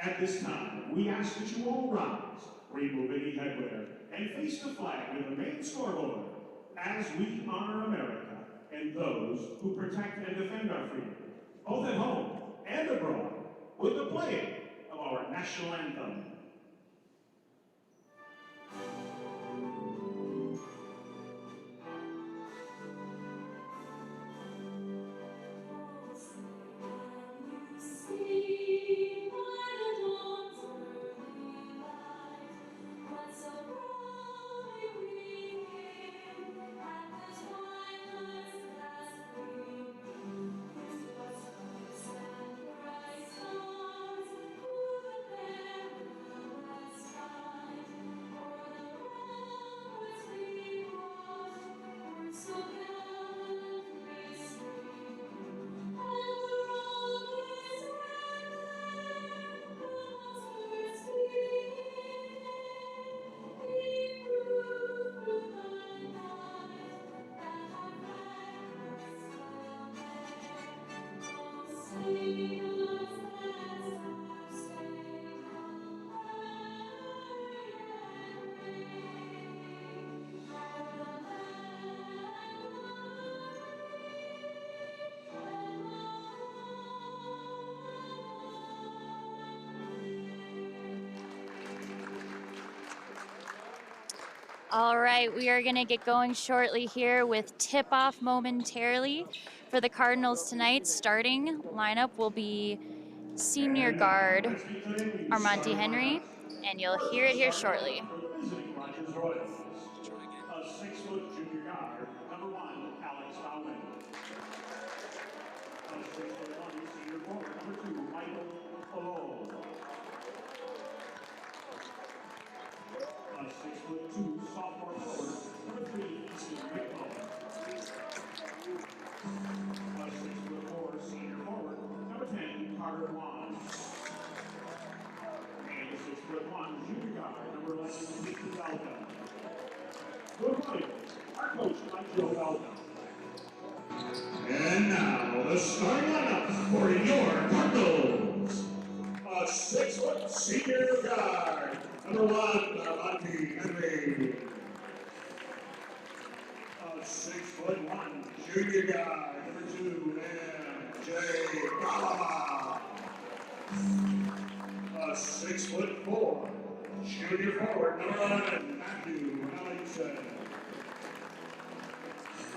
At this time, we ask that you all rise, remove any headwear, and face the flag with the main scoreboard as we honor America and those who protect and defend our freedom, both at home and abroad, with the playing of our national anthem. All right, we are going to get going shortly here with tip-off momentarily for the Cardinals tonight. Starting lineup will be senior guard Armonte Henry, and you'll hear it here shortly. A 6-foot junior guard, number 1, Alex Bowman. A 6'1" senior forward, number 2, Michael Polo. A 6'2" sophomore forward, number 3, Easton Rickmo. A 6'4" senior forward, number 10, Carter Wan. And a 6'1" junior guard, number 11, Nicky Belka. Good morning, our coach, Mike Belka. And now, the starting lineup for your Cardinals. A 6-foot senior guard, number 1, Armonte Henry. A 6'1" junior guard, number 2, M.J. Galama. A 6'4" junior forward, number 11, Matthew Ellingson.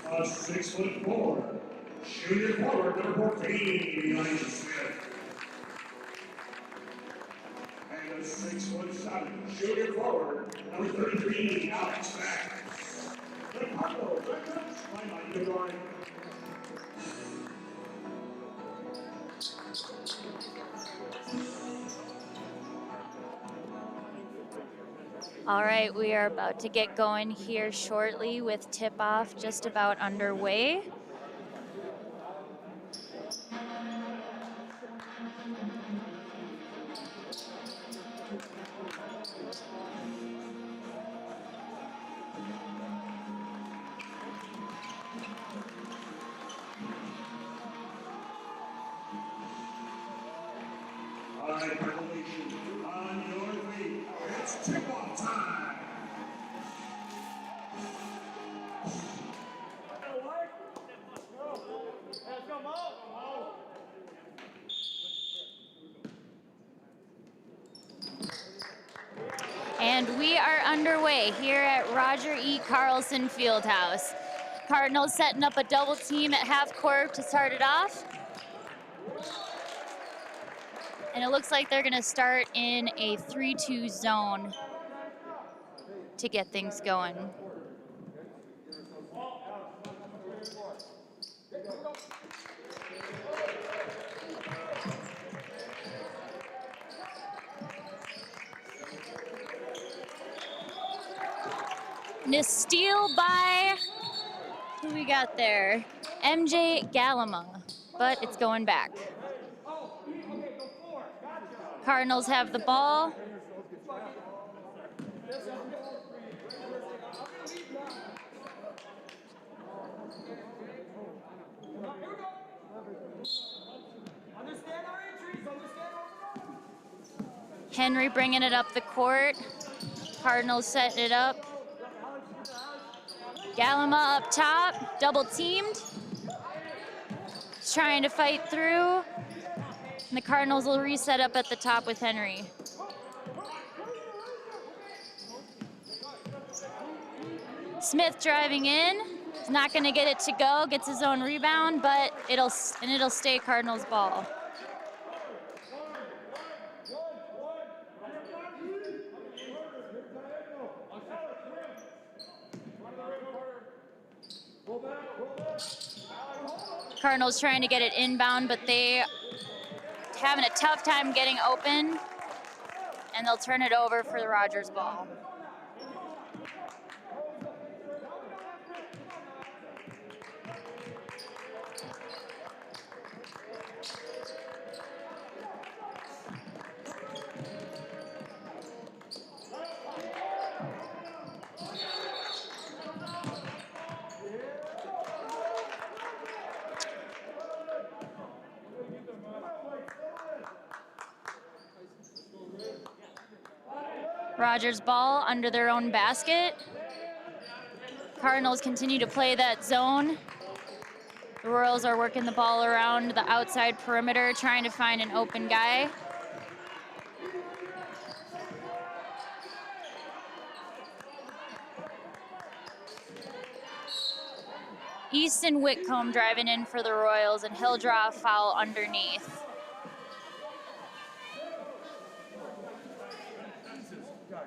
A 6'4" junior forward, number 14, Elijah Smith. And a 6'7" junior forward, number 33, Alex Mack. The Cardinals are coached by Mike DeGorin. All right, we are about to get going here shortly with tip-off just about underway. All right, Revelation, on your feet, it's tip-off time. And we are underway here at Roger E. Carlson Fieldhouse. Cardinals setting up a double team at half court to start it off. And it looks like they're gonna start in a 3-2 zone to get things going. And a steal by, who we got there? MJ Galama, but it's going back. Cardinals have the ball. Henry bringing it up the court. Cardinals setting it up. Galima up top, double teamed. He's trying to fight through. And the Cardinals will reset up at the top with Henry. Smith driving in. He's not gonna get it to go, gets his own rebound, but it'll stay Cardinals ball. Cardinals trying to get it inbound, but they having a tough time getting open, and they'll turn it over for the Rogers ball. Rogers ball under their own basket. Cardinals continue to play that zone. The Royals are working the ball around the outside perimeter, trying to find an open guy. Easton Whitcomb driving in for the Royals, and he'll draw a foul underneath.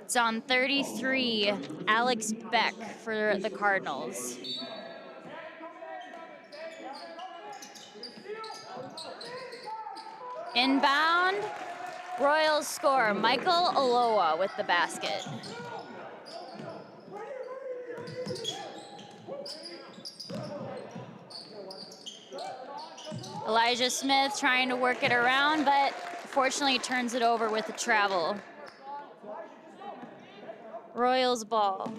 It's on 33, Alex Beck for the Cardinals. Inbound, Royals score. Michael Aloha with the basket. Elijah Smith trying to work it around, but fortunately turns it over with the travel. Royals ball.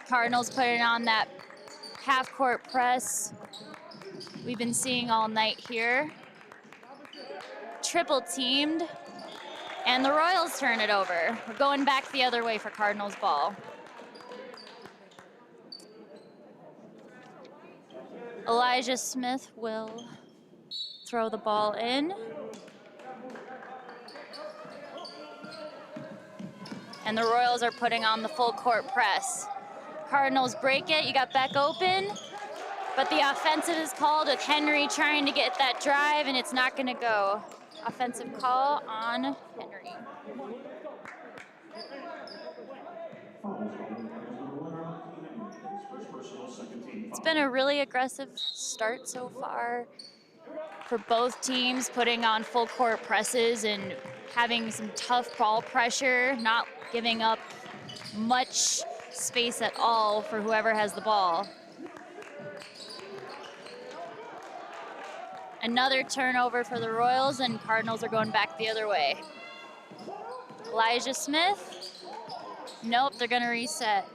Cardinals putting on that half-court press we've been seeing all night here. Triple teamed, and the Royals turn it over. We're going back the other way for Cardinals ball. Elijah Smith will throw the ball in. And the Royals are putting on the full court press. Cardinals break it, you got Beck open, but the offensive is called with Henry trying to get that drive, and it's not gonna go. Offensive call on Henry. It's been a really aggressive start so far for both teams, putting on full court presses and having some tough ball pressure, not giving up much space at all for whoever has the ball. Another turnover for the Royals, and Cardinals are going back the other way. Elijah Smith. Nope, they're gonna reset.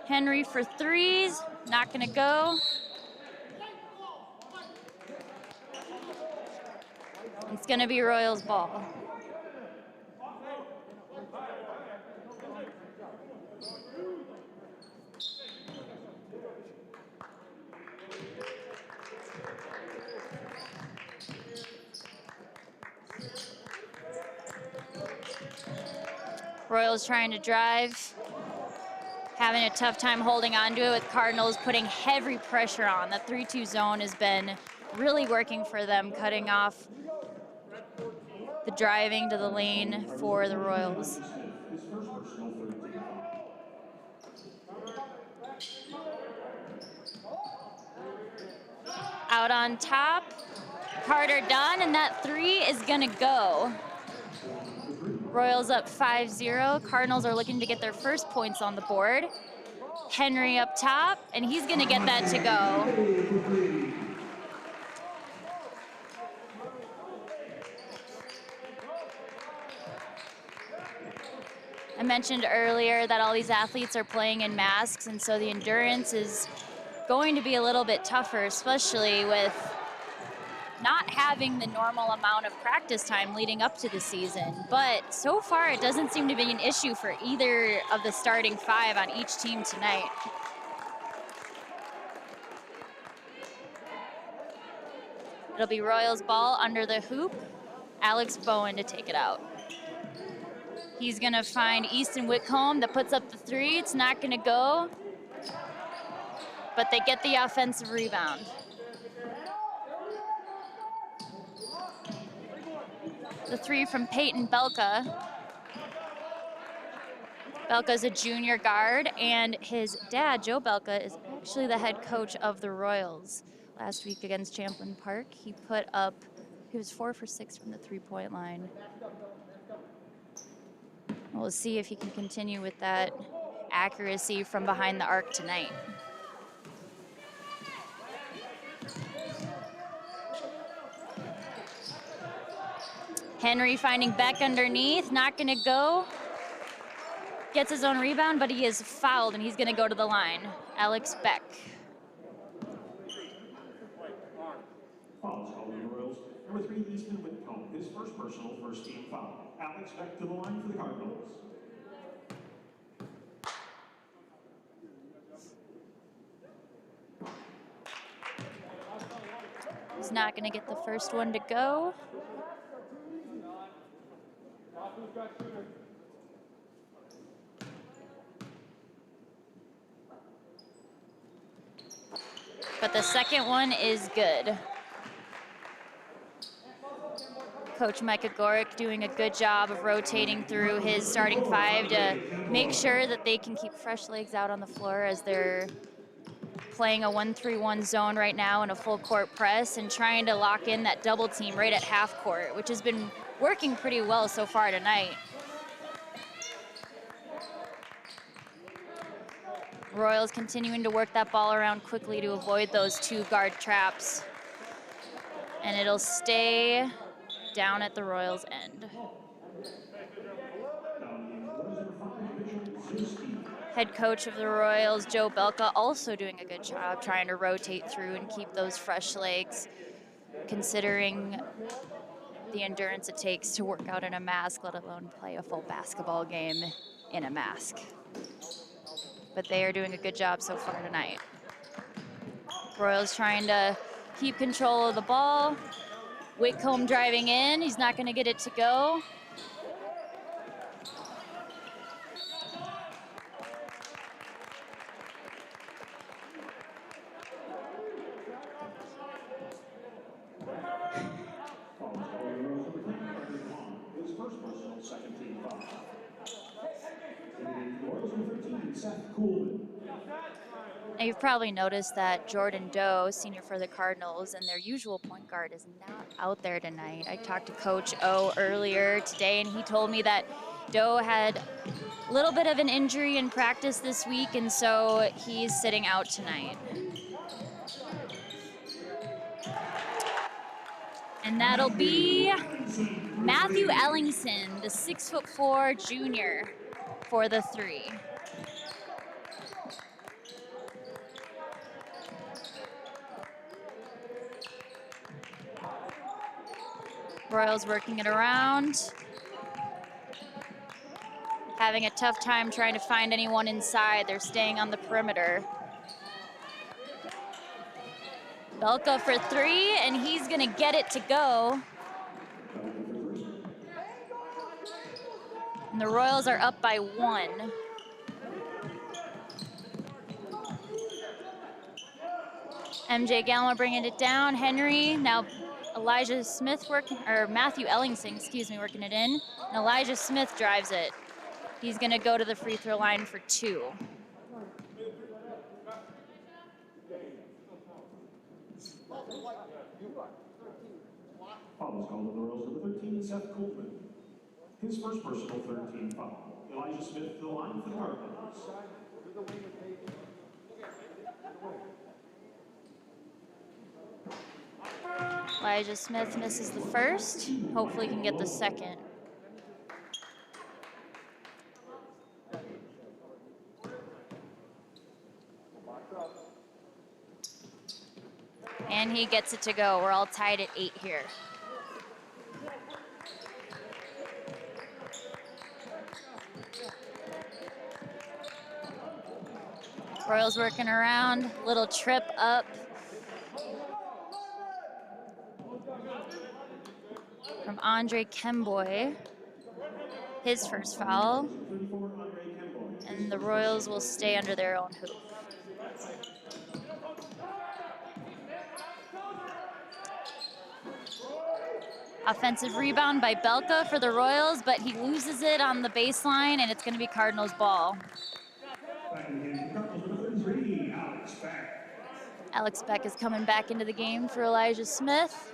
Henry for threes, not gonna go. It's gonna be Royals ball. Royals trying to drive, having a tough time holding on to it, with Cardinals putting heavy pressure on. The 3-2 zone has been really working for them, cutting off the driving to the lane for the Royals. Out on top, Carter Dunn, and that three is gonna go. Royals up 5-0. Cardinals are looking to get their first points on the board. Henry up top, and he's gonna get that to go. A mentioned earlier that all these athletes are playing in masks, and so the endurance is going to be a little bit tougher, especially with not having the normal amount of practice time leading up to the season. But so far, it doesn't seem to be an issue for either of the starting 5 on each team tonight. It'll be Royals ball under the hoop. Alex Bowen to take it out. He's gonna find Easton Whitcomb that puts up the 3. It's not gonna go, but they get the offensive rebound. The 3 from Peyton Belka. Belka's a junior guard, and his dad, Joe Belka, is actually the head coach of the Royals. Last week against Champlain Park, he was 4 for 6 from the 3-point line. We'll see if he can continue with that accuracy from behind the arc tonight. Henry finding Beck underneath, not gonna go. Gets his own rebound, but he is fouled and he's gonna go to the line. Alex Beck. Fouls called on the Royals. Number 3, Easton Whitcomb, his first personal first-team foul. Alex Beck to the line for the Cardinals. He's not gonna get the first one to go. But the second one is good. Coach Micah Gorick doing a good job of rotating through his starting 5 to make sure that they can keep fresh legs out on the floor as they're playing a 1-3-1 zone right now in a full court press and trying to lock in that double team right at half court, which has been working pretty well so far tonight. Royals continuing to work that ball around quickly to avoid those 2 guard traps. And it'll stay down at the Royals' end. Head coach of the Royals, Joe Belka, also doing a good job trying to rotate through and keep those fresh legs, considering the endurance it takes to work out in a mask, let alone play a full basketball game in a mask. But they are doing a good job so far tonight. Royals trying to keep control of the ball. Whitcomb driving in, he's not gonna get it to go. His first personal second-team foul. Royals number 13, Seth Coolman. Now you've probably noticed that Jordan Doe, senior for the Cardinals, and their usual point guard is not out there tonight. I talked to Coach O earlier today, and he told me that Doe had a little bit of an injury in practice this week, and so he's sitting out tonight. And that'll be Matthew Ellingson, the 6'4" junior, for the 3. Royals working it around. Having a tough time trying to find anyone inside. They're staying on the perimeter. Belka for 3, and he's gonna get it to go. And the Royals are up by 1. MJ Gallimore bringing it down. Henry, now Matthew Ellingson, working it in. And Elijah Smith drives it. He's gonna go to the free throw line for 2. Fouls called on the Royals number 13, Seth Coolman. His first personal third-team foul. Elijah Smith to the line for the Cardinals. Elijah Smith misses the first. Hopefully can get the second. And he gets it to go. We're all tied at 8 here. Royals working around, little trip up from Andre Kemboy. His first foul. And the Royals will stay under their own hoop. Offensive rebound by Belka for the Royals, but he loses it on the baseline, and it's going to be Cardinals ball. Alex Beck is coming back into the game for Elijah Smith.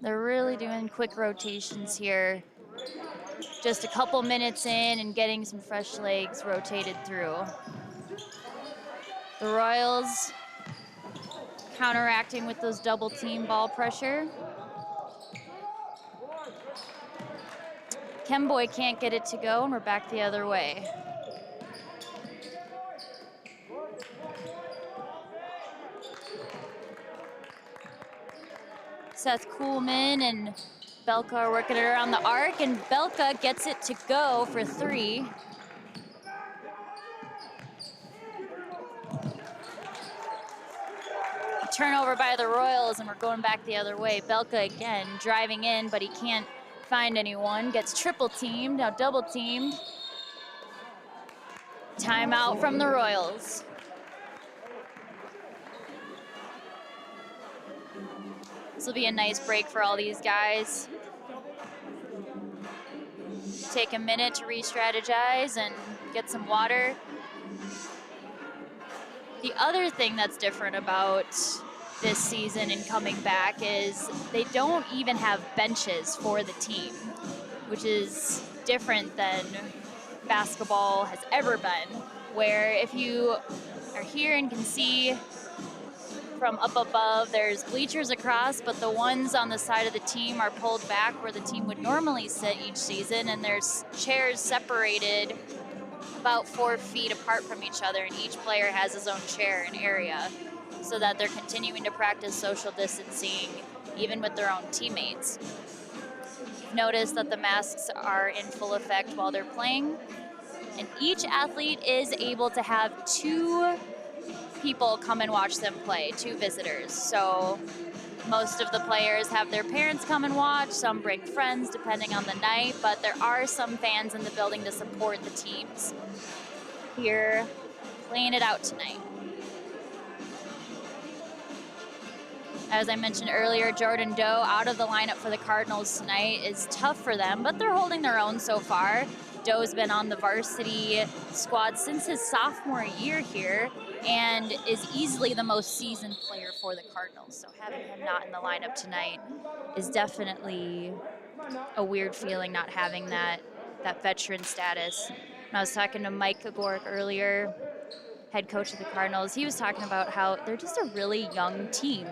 They're really doing quick rotations here. Just a couple minutes in and getting some fresh legs rotated through. The Royals counteracting with those double team ball pressure. Kemboy can't get it to go, and we're back the other way. Seth Kuhlman and Belka are working it around the arc, and Belka gets it to go for 3. Turnover by the Royals, and we're going back the other way. Belka again driving in, but he can't find anyone. Gets triple teamed, now double teamed. Timeout from the Royals. This will be a nice break for all these guys. Take a minute to re-strategize and get some water. The other thing that's different about this season and coming back is they don't even have benches for the team, which is different than basketball has ever been, where if you are here and can see from up above, there's bleachers across, but the ones on the side of the team are pulled back where the team would normally sit each season, and there's chairs separated about 4 feet apart from each other, and each player has his own chair and area so that they're continuing to practice social distancing even with their own teammates. Notice that the masks are in full effect while they're playing, and each athlete is able to have 2 people come and watch them play, 2 visitors. So most of the players have their parents come and watch, some bring friends depending on the night, but there are some fans in the building to support the teams here playing it out tonight. As I mentioned earlier, Jordan Doe out of the lineup for the Cardinals tonight is tough for them, but they're holding their own so far. Doe's been on the varsity squad since his sophomore year here and is easily the most seasoned player for the Cardinals. So having him not in the lineup tonight is definitely a weird feeling, not having that veteran status. When I was talking to Mike Agoric earlier, head coach of the Cardinals, he was talking about how they're just a really young team.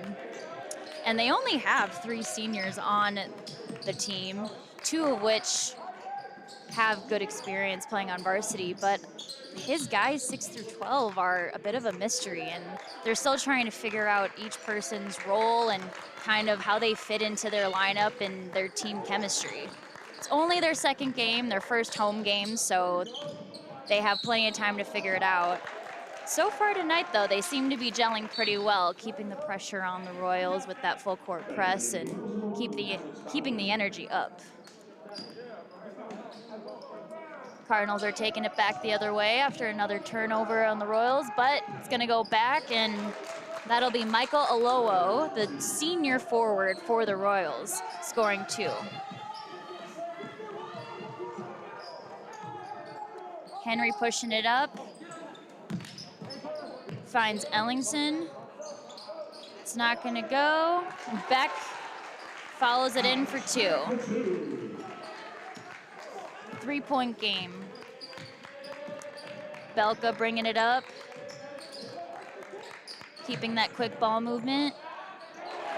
And they only have 3 seniors on the team, 2 of which have good experience playing on varsity, but his guys 6 through 12 are a bit of a mystery, and they're still trying to figure out each person's role and kind of how they fit into their lineup and their team chemistry. It's only their second game, their first home game, so they have plenty of time to figure it out. So far tonight, though, they seem to be gelling pretty well, keeping the pressure on the Royals with that full court press and keeping the energy up. Cardinals are taking it back the other way after another turnover on the Royals, but it's going to go back, and that'll be Michael Alowo, the senior forward for the Royals, scoring 2. Henry pushing it up. Finds Ellingson. It's not going to go. And Beck follows it in for 2. 3-point game. Belka bringing it up. Keeping that quick ball movement.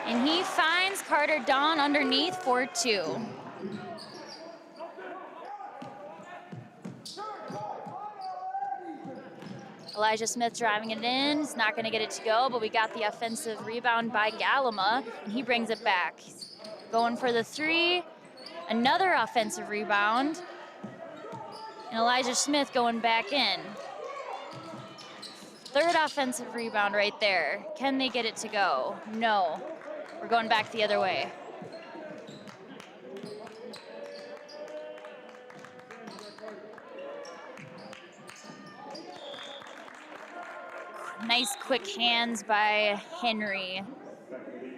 And he finds Carter Dawn underneath for 2. Elijah Smith driving it in. He's not going to get it to go, but we got the offensive rebound by Galama, and he brings it back. He's going for the three. Another offensive rebound. And Elijah Smith going back in. Third offensive rebound right there. Can they get it to go? No. We're going back the other way. Nice quick hands by Henry.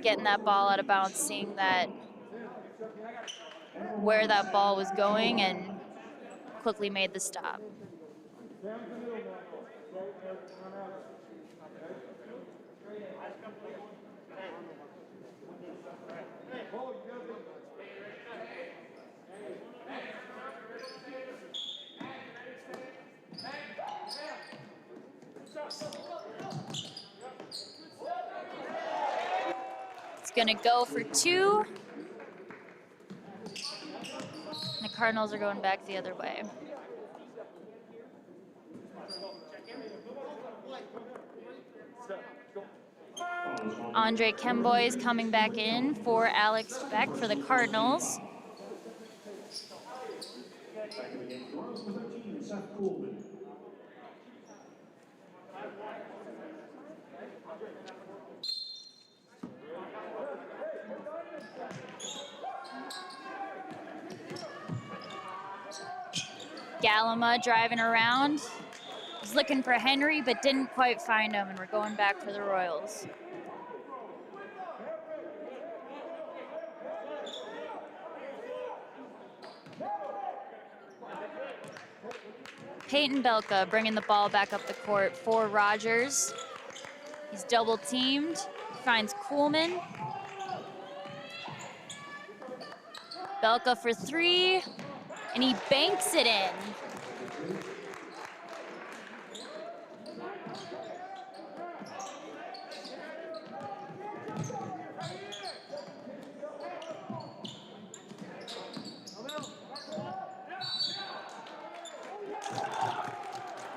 Getting that ball out of bounds, seeing that where that ball was going and quickly made the stop. It's gonna go for two. The Cardinals are going back the other way. Andre Kemboy is coming back in for Alex Beck for the Cardinals. Back in the game for us, number 13, Seth Coolman. Galama driving around. Was looking for Henry, but didn't quite find him, and we're going back for the Royals. Peyton Belka bringing the ball back up the court for Rogers. He's double teamed, finds Kuhlman. Belka for three, and he banks it in.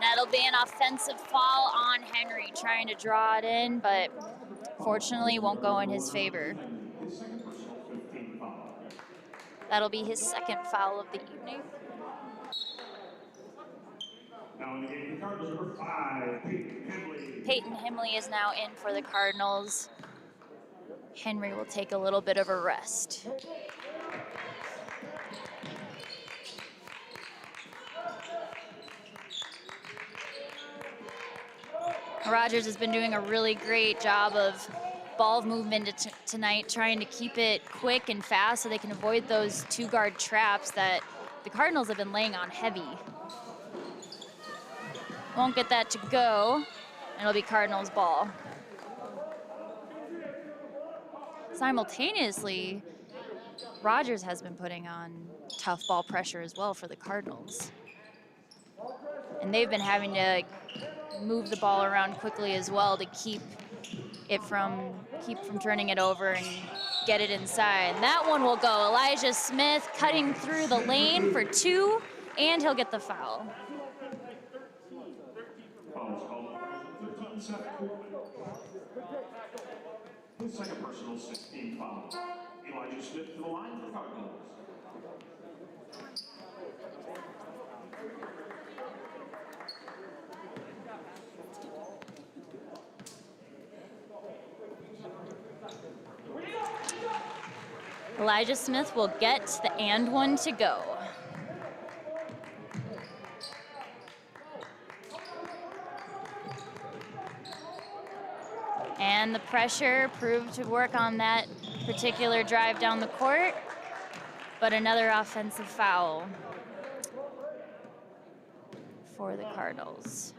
That'll be an offensive foul on Henry, trying to draw it in, but fortunately won't go in his favor. That'll be his second foul of the evening. Now in the game, the Cardinals number 5, Peyton Hemley. Peyton Hemley is now in for the Cardinals. Henry will take a little bit of a rest. Rogers has been doing a really great job of ball movement tonight, trying to keep it quick and fast so they can avoid those two-guard traps that the Cardinals have been laying on heavy. Won't get that to go. It'll be Cardinals ball. Simultaneously, Rogers has been putting on tough ball pressure as well for the Cardinals. And they've been having to move the ball around quickly as well to keep from turning it over and get it inside. And that one will go. Elijah Smith cutting through the lane for two, and he'll get the foul. Fouls called on 13, Seth Coolman. His second personal 16 foul. Elijah Smith to the line for the Cardinals. Elijah Smith will get the and one to go. And the pressure proved to work on that particular drive down the court, but another offensive foul for the Cardinals.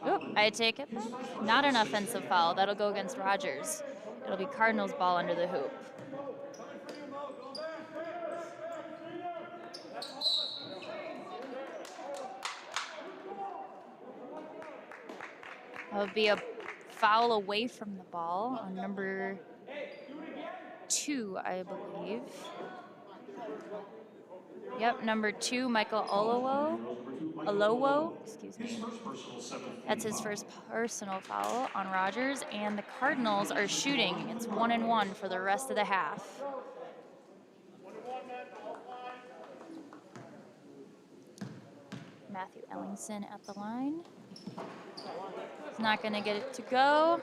Oop, I take it back. Not an offensive foul. That'll go against Rogers. It'll be Cardinals ball under the hoop. That would be a foul away from the ball on number 2, I believe. Yep, number 2, Michael Olowo, excuse me. That's his first personal foul on Rogers, and the Cardinals are shooting. It's 1-1 for the rest of the half. Matthew Ellingson at the line. He's not going to get it to go.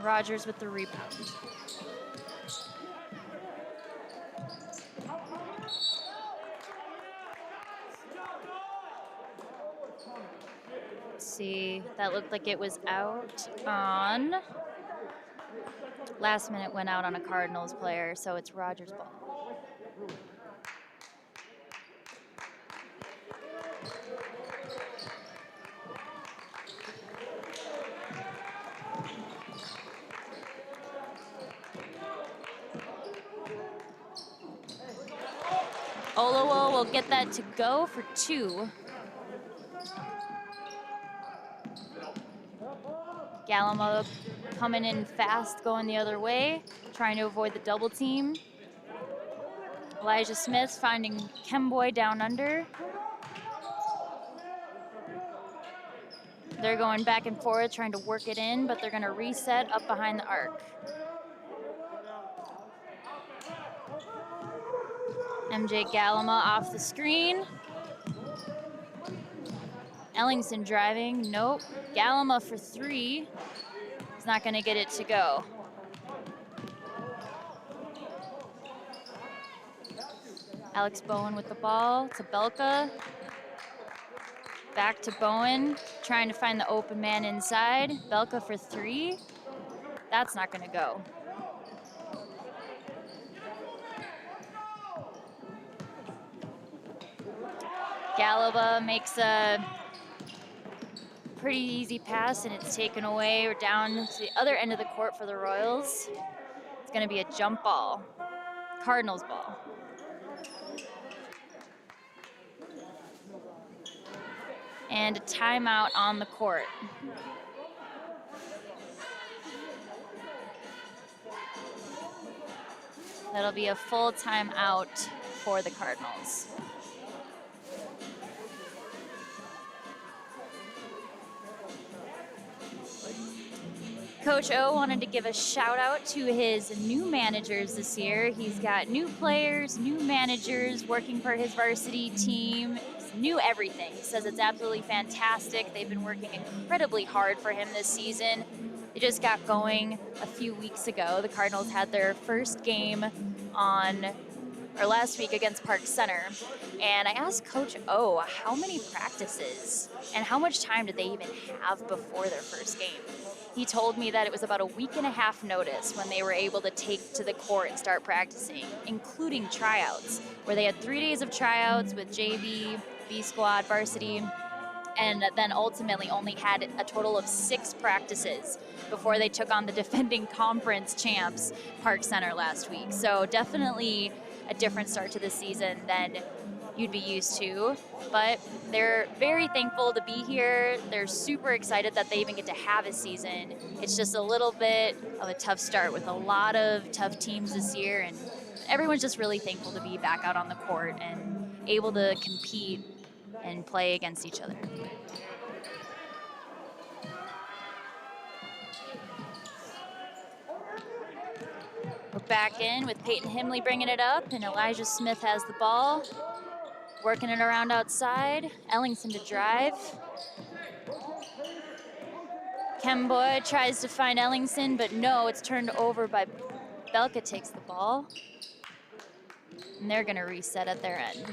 Rogers with the rebound. Let's see, that looked like it was out on, last minute went out on a Cardinals player, so it's Rogers' ball. Olowo will get that to go for 2. Galamo coming in fast, going the other way, trying to avoid the double team. Elijah Smith finding Kemboy down under. They're going back and forth, trying to work it in, but they're going to reset up behind the arc. MJ Galama off the screen. Ellingson driving, nope. Galama for 3. He's not going to get it to go. Alex Bowen with the ball to Belka. Back to Bowen, trying to find the open man inside. Belka for 3. That's not going to go. Galaba makes a pretty easy pass, and it's taken away. We're down to the other end of the court for the Royals. It's going to be a jump ball. Cardinals ball. And a timeout on the court. That'll be a full timeout for the Cardinals. Coach O wanted to give a shout out to his new managers this year. He's got new players, new managers working for his varsity team, new everything. He says it's absolutely fantastic. They've been working incredibly hard for him this season. They just got going a few weeks ago. The Cardinals had their first game last week against Park Center. And I asked Coach O how many practices and how much time did they even have before their first game. He told me that it was about a week and a half notice when they were able to take to the court and start practicing, including tryouts, where they had 3 days of tryouts with JV, B squad, varsity, and then ultimately only had a total of 6 practices before they took on the defending conference champs, Park Center, last week. So definitely a different start to the season than you'd be used to, but they're very thankful to be here. They're super excited that they even get to have a season. It's just a little bit of a tough start with a lot of tough teams this year, and everyone's just really thankful to be back out on the court and able to compete and play against each other. We're back in with Peyton Himley bringing it up, and Elijah Smith has the ball. Working it around outside. Ellingson to drive. Kemboy tries to find Ellingson, but no, it's turned over by Belka. Takes the ball. And they're going to reset at their end.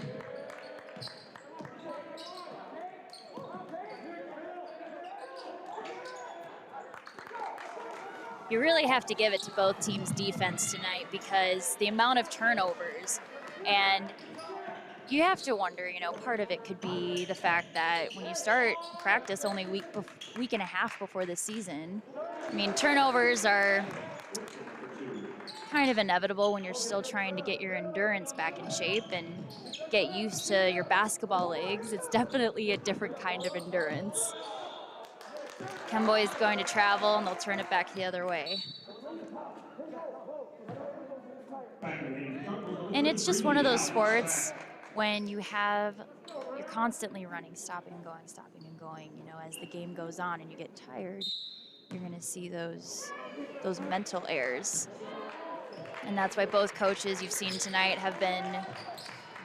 You really have to give it to both teams' defense tonight, because the amount of turnovers, and you have to wonder, part of it could be the fact that when you start practice only week and a half before the season, I mean, turnovers are kind of inevitable when you're still trying to get your endurance back in shape and get used to your basketball legs. It's definitely a different kind of endurance. Kemboy is going to travel, and they'll turn it back the other way. And it's just one of those sports when you're constantly running, stopping and going, you know, as the game goes on and you get tired, you're gonna see those mental errors. And that's why both coaches you've seen tonight have been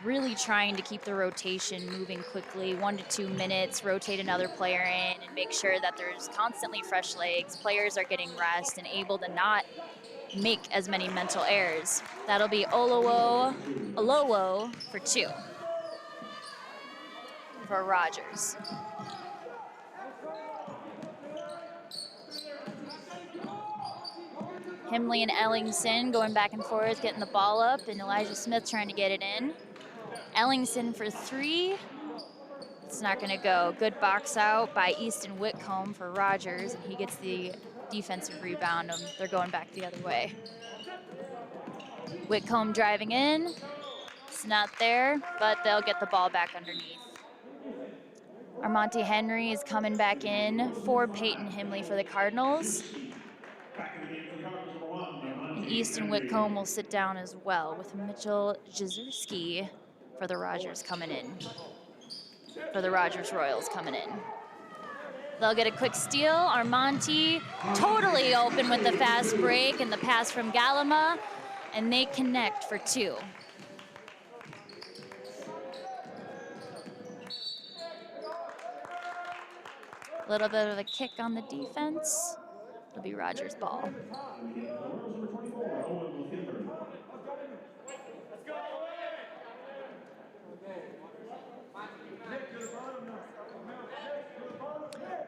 really trying to keep the rotation moving quickly, 1 to 2 minutes, rotate another player in and make sure that there's constantly fresh legs, players are getting rest and able to not make as many mental errors. That'll be Olowo for 2 for Rogers. Himley and Ellingson going back and forth, getting the ball up, and Elijah Smith trying to get it in. Ellingson for 3. It's not gonna go. Good box out by Easton Whitcomb for Rogers, and he gets the defensive rebound, and they're going back the other way. Whitcomb driving in. It's not there, but they'll get the ball back underneath. Armonte Henry is coming back in for Peyton Himley for the Cardinals. And Easton Whitcomb will sit down as well with Mitchell Jezierski for the Rogers coming in. For the Rogers Royals coming in. They'll get a quick steal. Armonte totally open with the fast break and the pass from Galama, and they connect for 2. A little bit of a kick on the defense. It'll be Rogers' ball.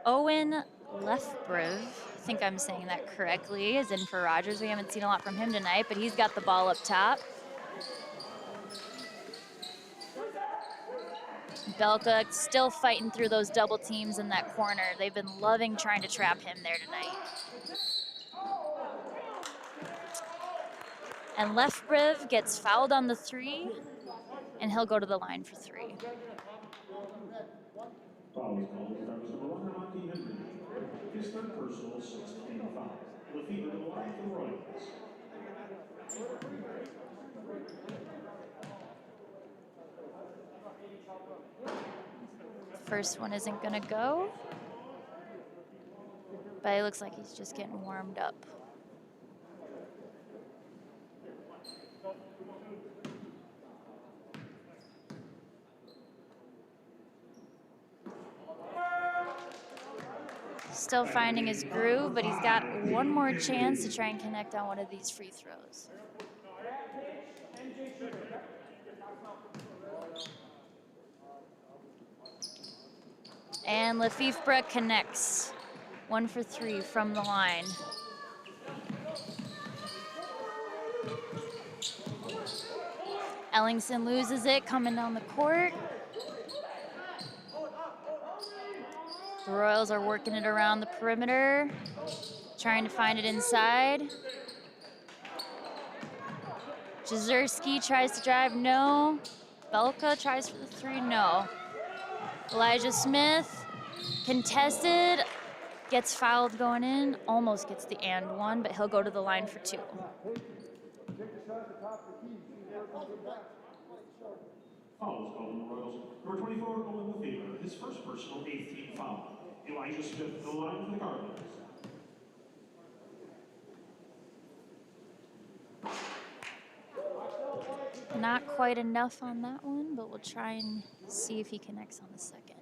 Owen Lefebvre, I think I'm saying that correctly, is in for Rogers. We haven't seen a lot from him tonight, but he's got the ball up top. Belka still fighting through those double teams in that corner. They've been loving trying to trap him there tonight. And Lefebvre gets fouled on the 3, and he'll go to the line for 3. Foul is called as number 1, Armonte Henry. His third personal, 6th foul. Lefebvre to the line for the Royals. First one isn't gonna go, but it looks like he's just getting warmed up. Still finding his groove, but he's got one more chance to try and connect on one of these free throws. And Lefebvre connects. 1 for 3 from the line. Ellingson loses it coming down the court. The Royals are working it around the perimeter, trying to find it inside. Jezierski tries to drive, no. Belka tries for the 3, no. Elijah Smith, contested, gets fouled going in, almost gets the and 1, but he'll go to the line for 2. Foul is called on the Royals. Number 24, Owen Lefebvre, his first personal, 8th team foul. Elijah Smith to the line for the Cardinals. Not quite enough on that one, but we'll try and see if he connects on the second.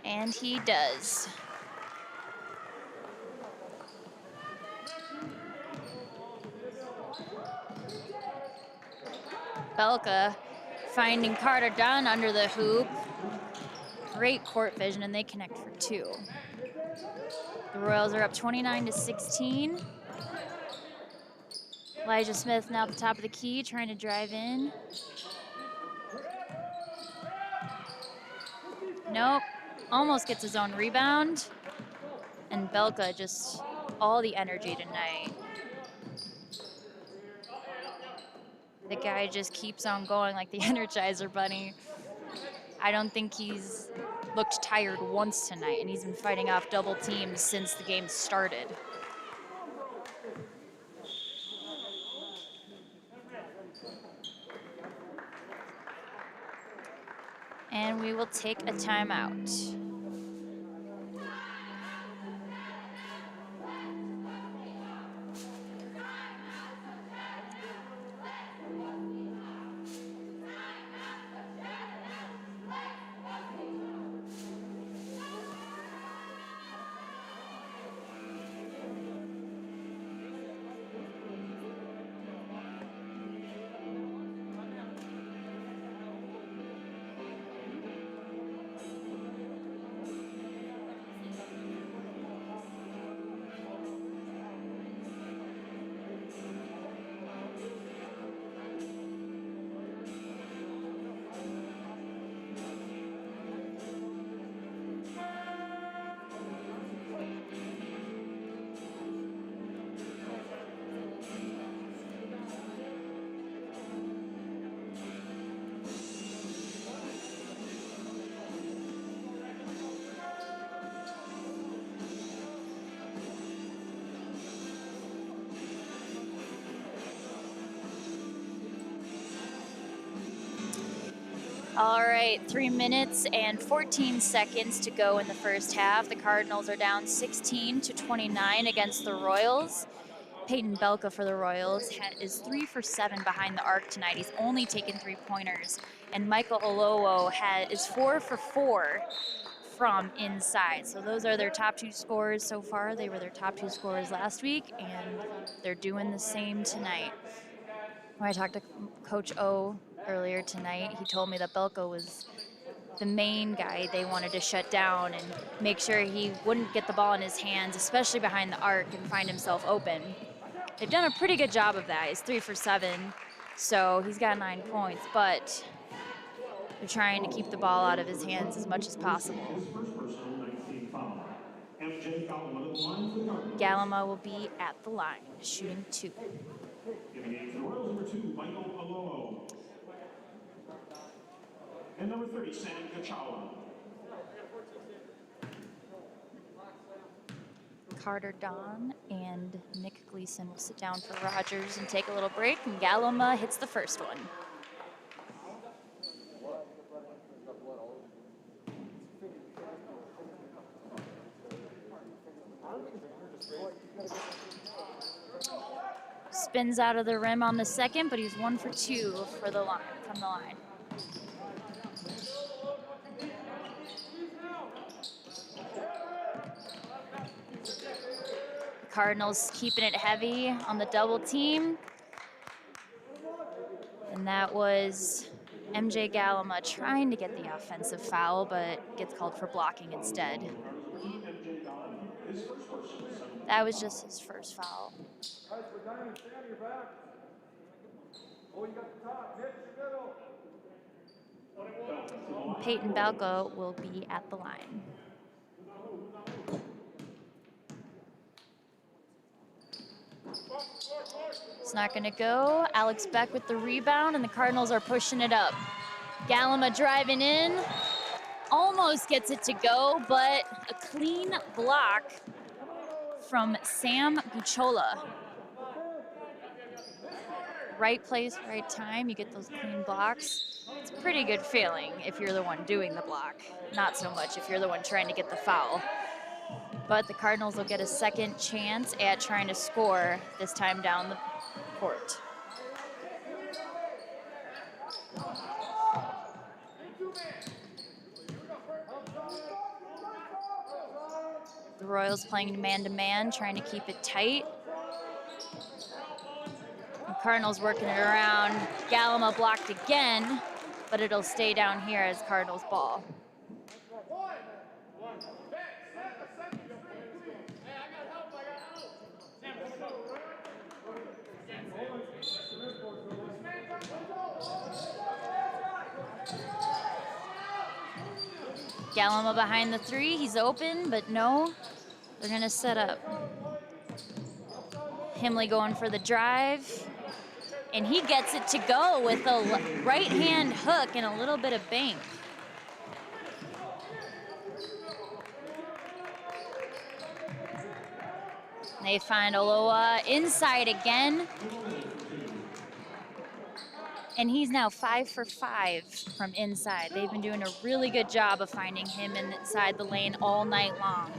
And he does. Belka finding Carter Dunn under the hoop. Great court vision, and they connect for 2. The Royals are up 29-16. Elijah Smith now at the top of the key, trying to drive in. Nope, almost gets his own rebound. And Belka just all the energy tonight. The guy just keeps on going like the Energizer Bunny. I don't think he's looked tired once tonight, and he's been fighting off double teams since the game started. we will take a timeout. All right, 3 minutes and 14 seconds to go in the first half. The Cardinals are down 16-29 against the Royals. Peyton Belka for the Royals is 3 for 7 behind the arc tonight. He's only taken 3-pointers. And Michael Olowo is 4 for 4 from inside. So those are their top 2 scorers so far. They were their top 2 scorers last week, and they're doing the same tonight. When I talked to Coach O earlier tonight, he told me that Belko was the main guy they wanted to shut down and make sure he wouldn't get the ball in his hands, especially behind the arc, and find himself open. They've done a pretty good job of that. He's 3 for 7, so he's got 9 points, but they're trying to keep the ball out of his hands as much as possible. Galima will be at the line, shooting 2. Michael Olowo. And number 30, Sam Kachawa. Carter Don and Nick Gleason will sit down for Rogers and take a little break, and Galima hits the first one. Spins out of the rim on the second, but he's 1 for 2 for the line, from the line. Cardinals keeping it heavy on the double team. And that was MJ Galima trying to get the offensive foul, but gets called for blocking instead. That was just his first foul. Peyton Balco will be at the line. It's not going to go. Alex Beck with the rebound, and the Cardinals are pushing it up. Galima driving in, almost gets it to go, but a clean block from Sam Buchola. Right place, right time, you get those clean blocks. It's a pretty good feeling if you're the one doing the block. Not so much if you're the one trying to get the foul. But the Cardinals will get a second chance at trying to score, this time down the court. The Royals playing man-to-man, trying to keep it tight. The Cardinals working it around. Galima blocked again, but it'll stay down here as Cardinals ball. Galima behind the 3, he's open, but no, they're gonna set up. Himley going for the drive, and he gets it to go with a right-hand hook and a little bit of bank. They find Oloa inside again. And he's now 5 for 5 from inside. They've been doing a really good job of finding him inside the lane all night long.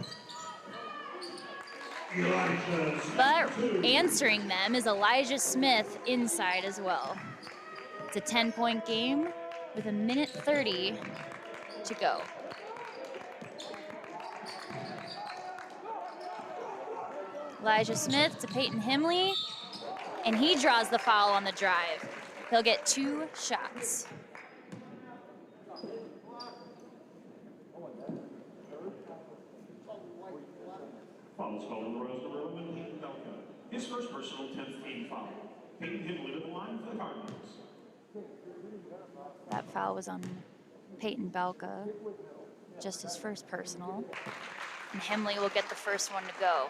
But answering them is Elijah Smith inside as well. It's a 10-point game with 1:30 to go. Elijah Smith to Peyton Himley, and he draws the foul on the drive. He'll get 2 shots. Fouls called on the Royals number 11, Peyton Belka. His first personal 10th team foul. Peyton Himley to the line for the Cardinals. That foul was on Peyton Belka, just his first personal. And Himley will get the first one to go.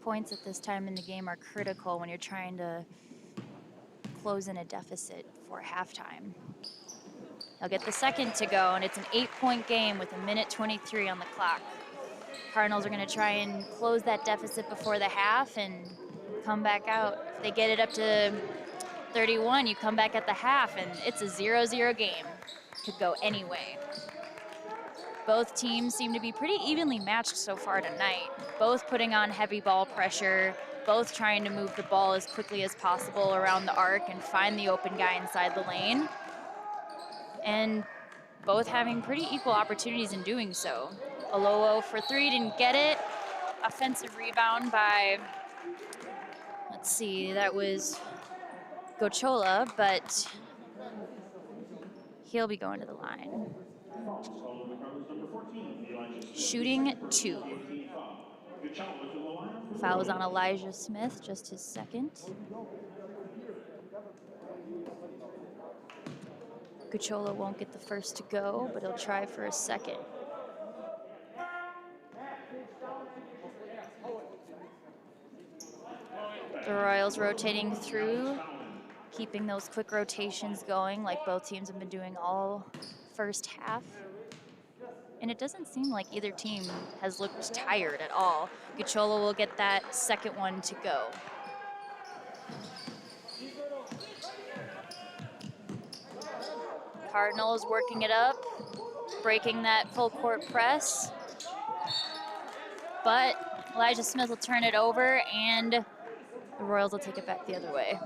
Points at this time in the game are critical when you're trying to close in a deficit for halftime. He'll get the second to go, and it's an 8-point game with 1:23 on the clock. Cardinals are going to try and close that deficit before the half and come back out. If they get it up to 31, you come back at the half, and it's a 0-0 game. Could go any way. Both teams seem to be pretty evenly matched so far tonight. Both putting on heavy ball pressure, both trying to move the ball as quickly as possible around the arc and find the open guy inside the lane. And both having pretty equal opportunities in doing so. Alowo for 3, didn't get it. Offensive rebound by, let's see, that was Gochola, but he'll be going to the line. Shooting 2. Fouls on Elijah Smith, just his second. Gochola won't get the first to go, but he'll try for a second. The Royals rotating through, keeping those quick rotations going like both teams have been doing all first half. And it doesn't seem like either team has looked tired at all. Gochola will get that second one to go. Cardinals working it up, breaking that full court press. But Elijah Smith will turn it over, and the Royals will take it back the other way.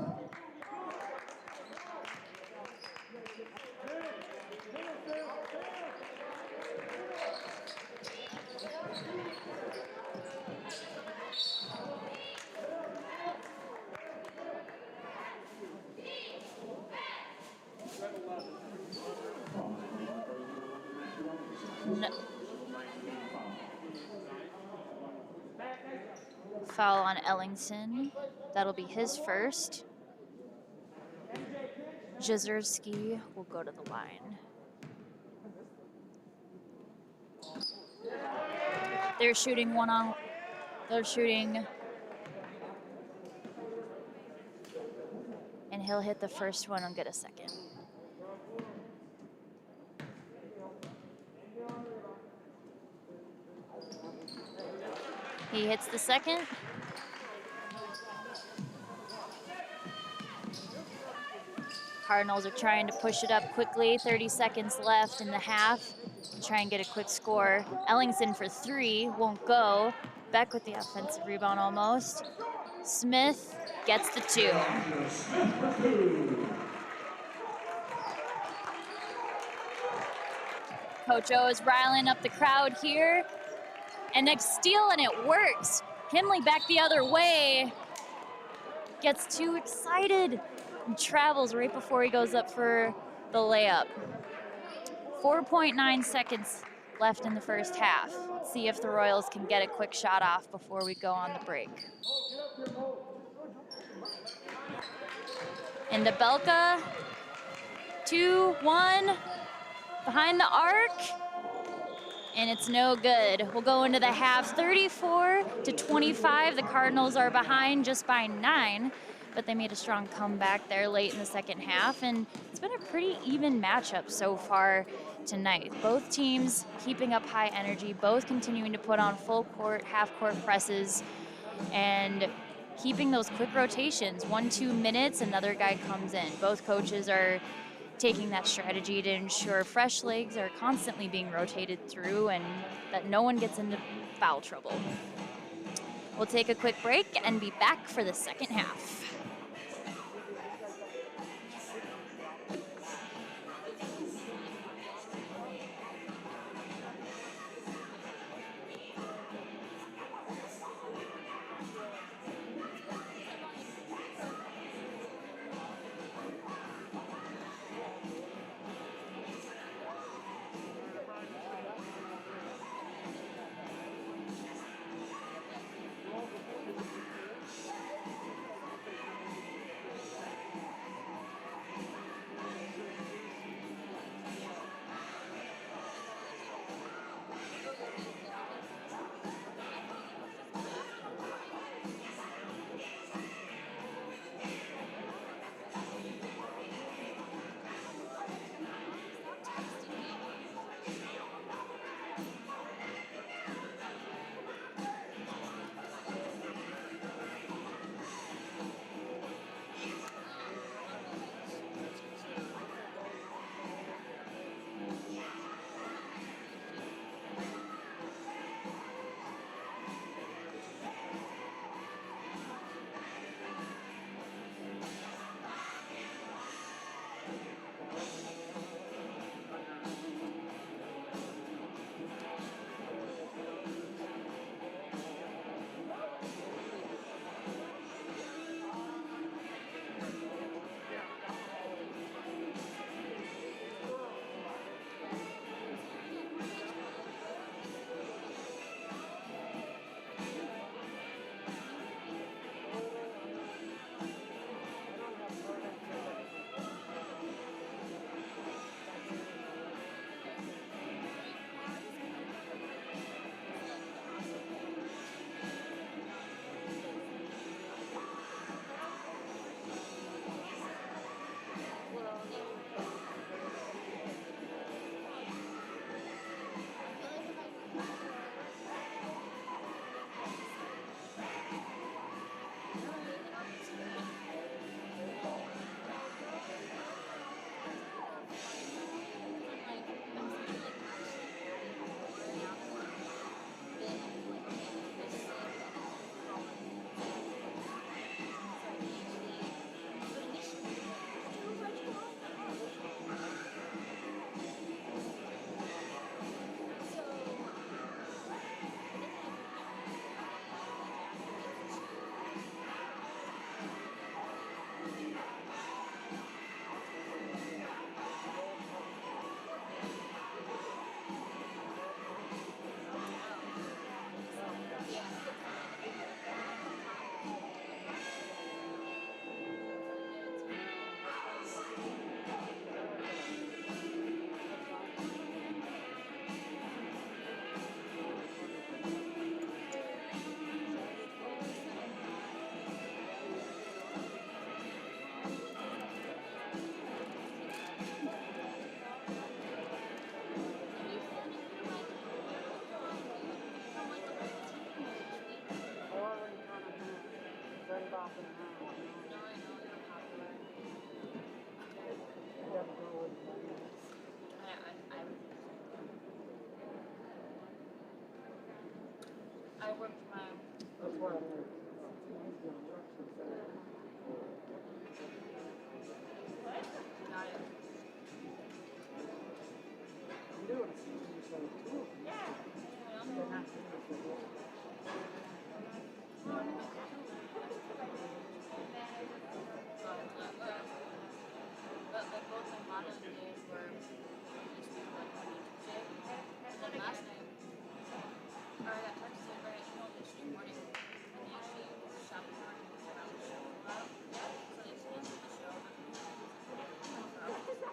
No. Foul on Ellingson. That'll be his first. Jezierski will go to the line. They're shooting and he'll hit the first one and get a second. He hits the second. Cardinals are trying to push it up quickly. 30 seconds left in the half. Try and get a quick score. Ellingson for 3, won't go. Beck with the offensive rebound almost. Smith gets the 2. Coach O is riling up the crowd here. And next steal, and it works. Himley back the other way. Gets too excited and travels right before he goes up for the layup. 4.9 seconds left in the first half. Let's see if the Royals can get a quick shot off before we go on the break. Into Belka. 2-1. Behind the arc. And it's no good. We'll go into the half 34-25. The Cardinals are behind just by 9, but they made a strong comeback there late in the second half, and it's been a pretty even matchup so far tonight. Both teams keeping up high energy, both continuing to put on full court, half court presses, and keeping those quick rotations, 1-2 minutes, another guy comes in. Both coaches are taking that strategy to ensure fresh legs are constantly being rotated through and that no one gets into foul trouble. We'll take a quick break and be back for the second half. I worked my. That's why I like the instructions there. What? Got it. You do it. Yeah. They're not doing it for you. But like both my modeling days were this week, like Monday, Tuesday. And then last night, or I got texted by email this morning, and they actually stopped recording around the show a lot. So they canceled the show. What is that?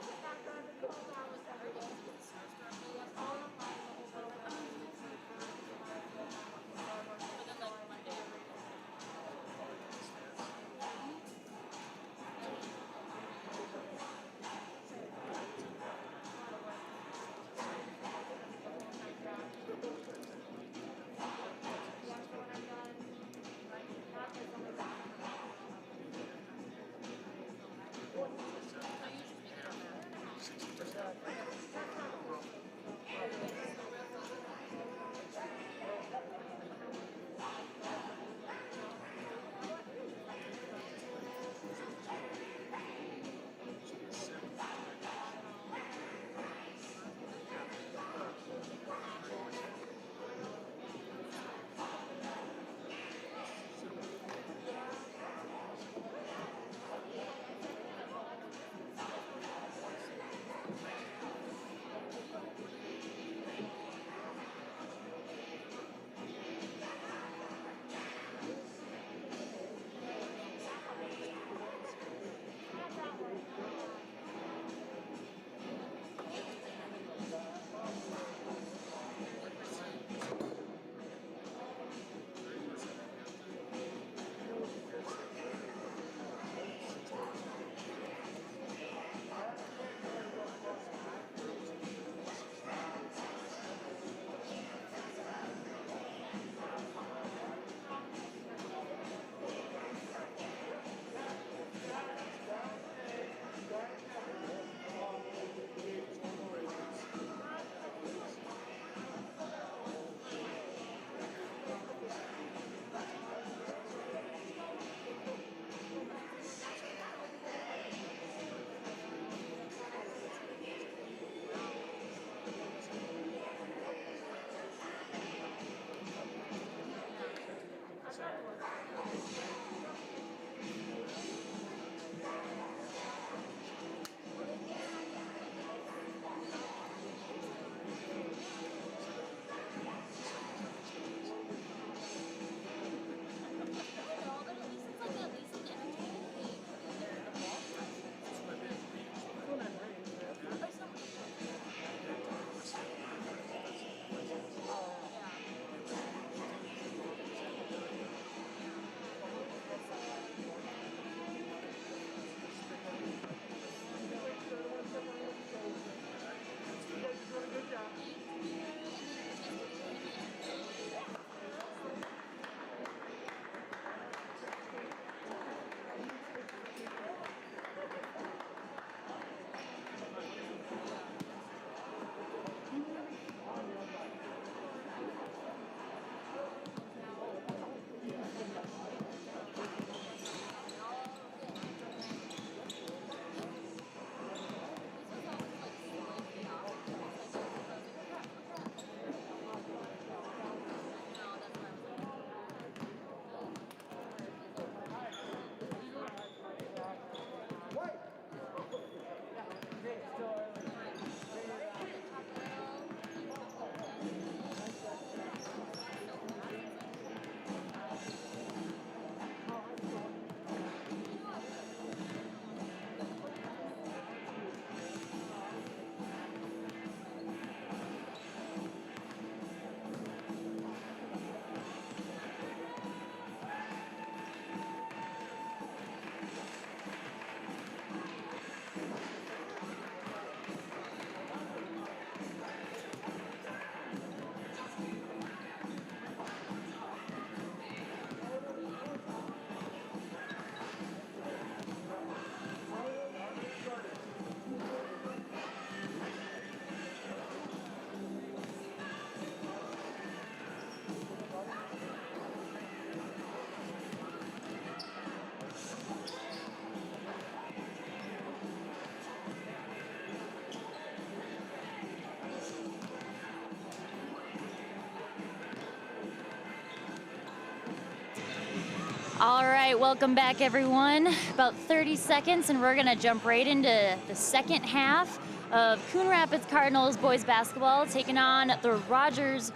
All right, welcome back everyone. About 30 seconds and we're gonna jump right into the second half of Coon Rapids Cardinals boys basketball taking on the Rogers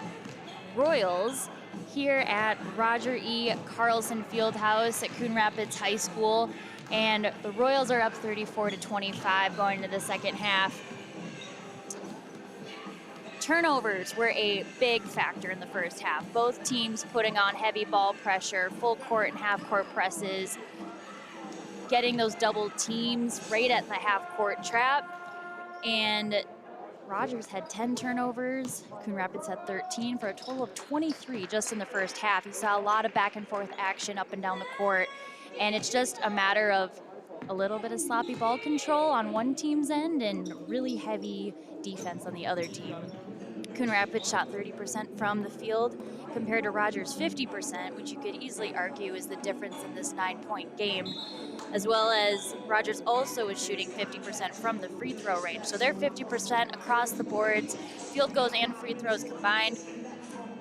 Royals here at Roger E. Carlson Fieldhouse at Coon Rapids High School. And the Royals are up 34-25 going into the second half. Turnovers were a big factor in the first half. Both teams putting on heavy ball pressure, full court and half court presses, getting those double teams right at the half court trap. And Rogers had 10 turnovers, Coon Rapids had 13 for a total of 23 just in the first half. You saw a lot of back and forth action up and down the court, and it's just a matter of a little bit of sloppy ball control on one team's end and really heavy defense on the other team. Coon Rapids shot 30% from the field compared to Rogers' 50%, which you could easily argue is the difference in this 9-point game, as well as Rogers also was shooting 50% from the free throw range. So they're 50% across the boards, field goals and free throws combined,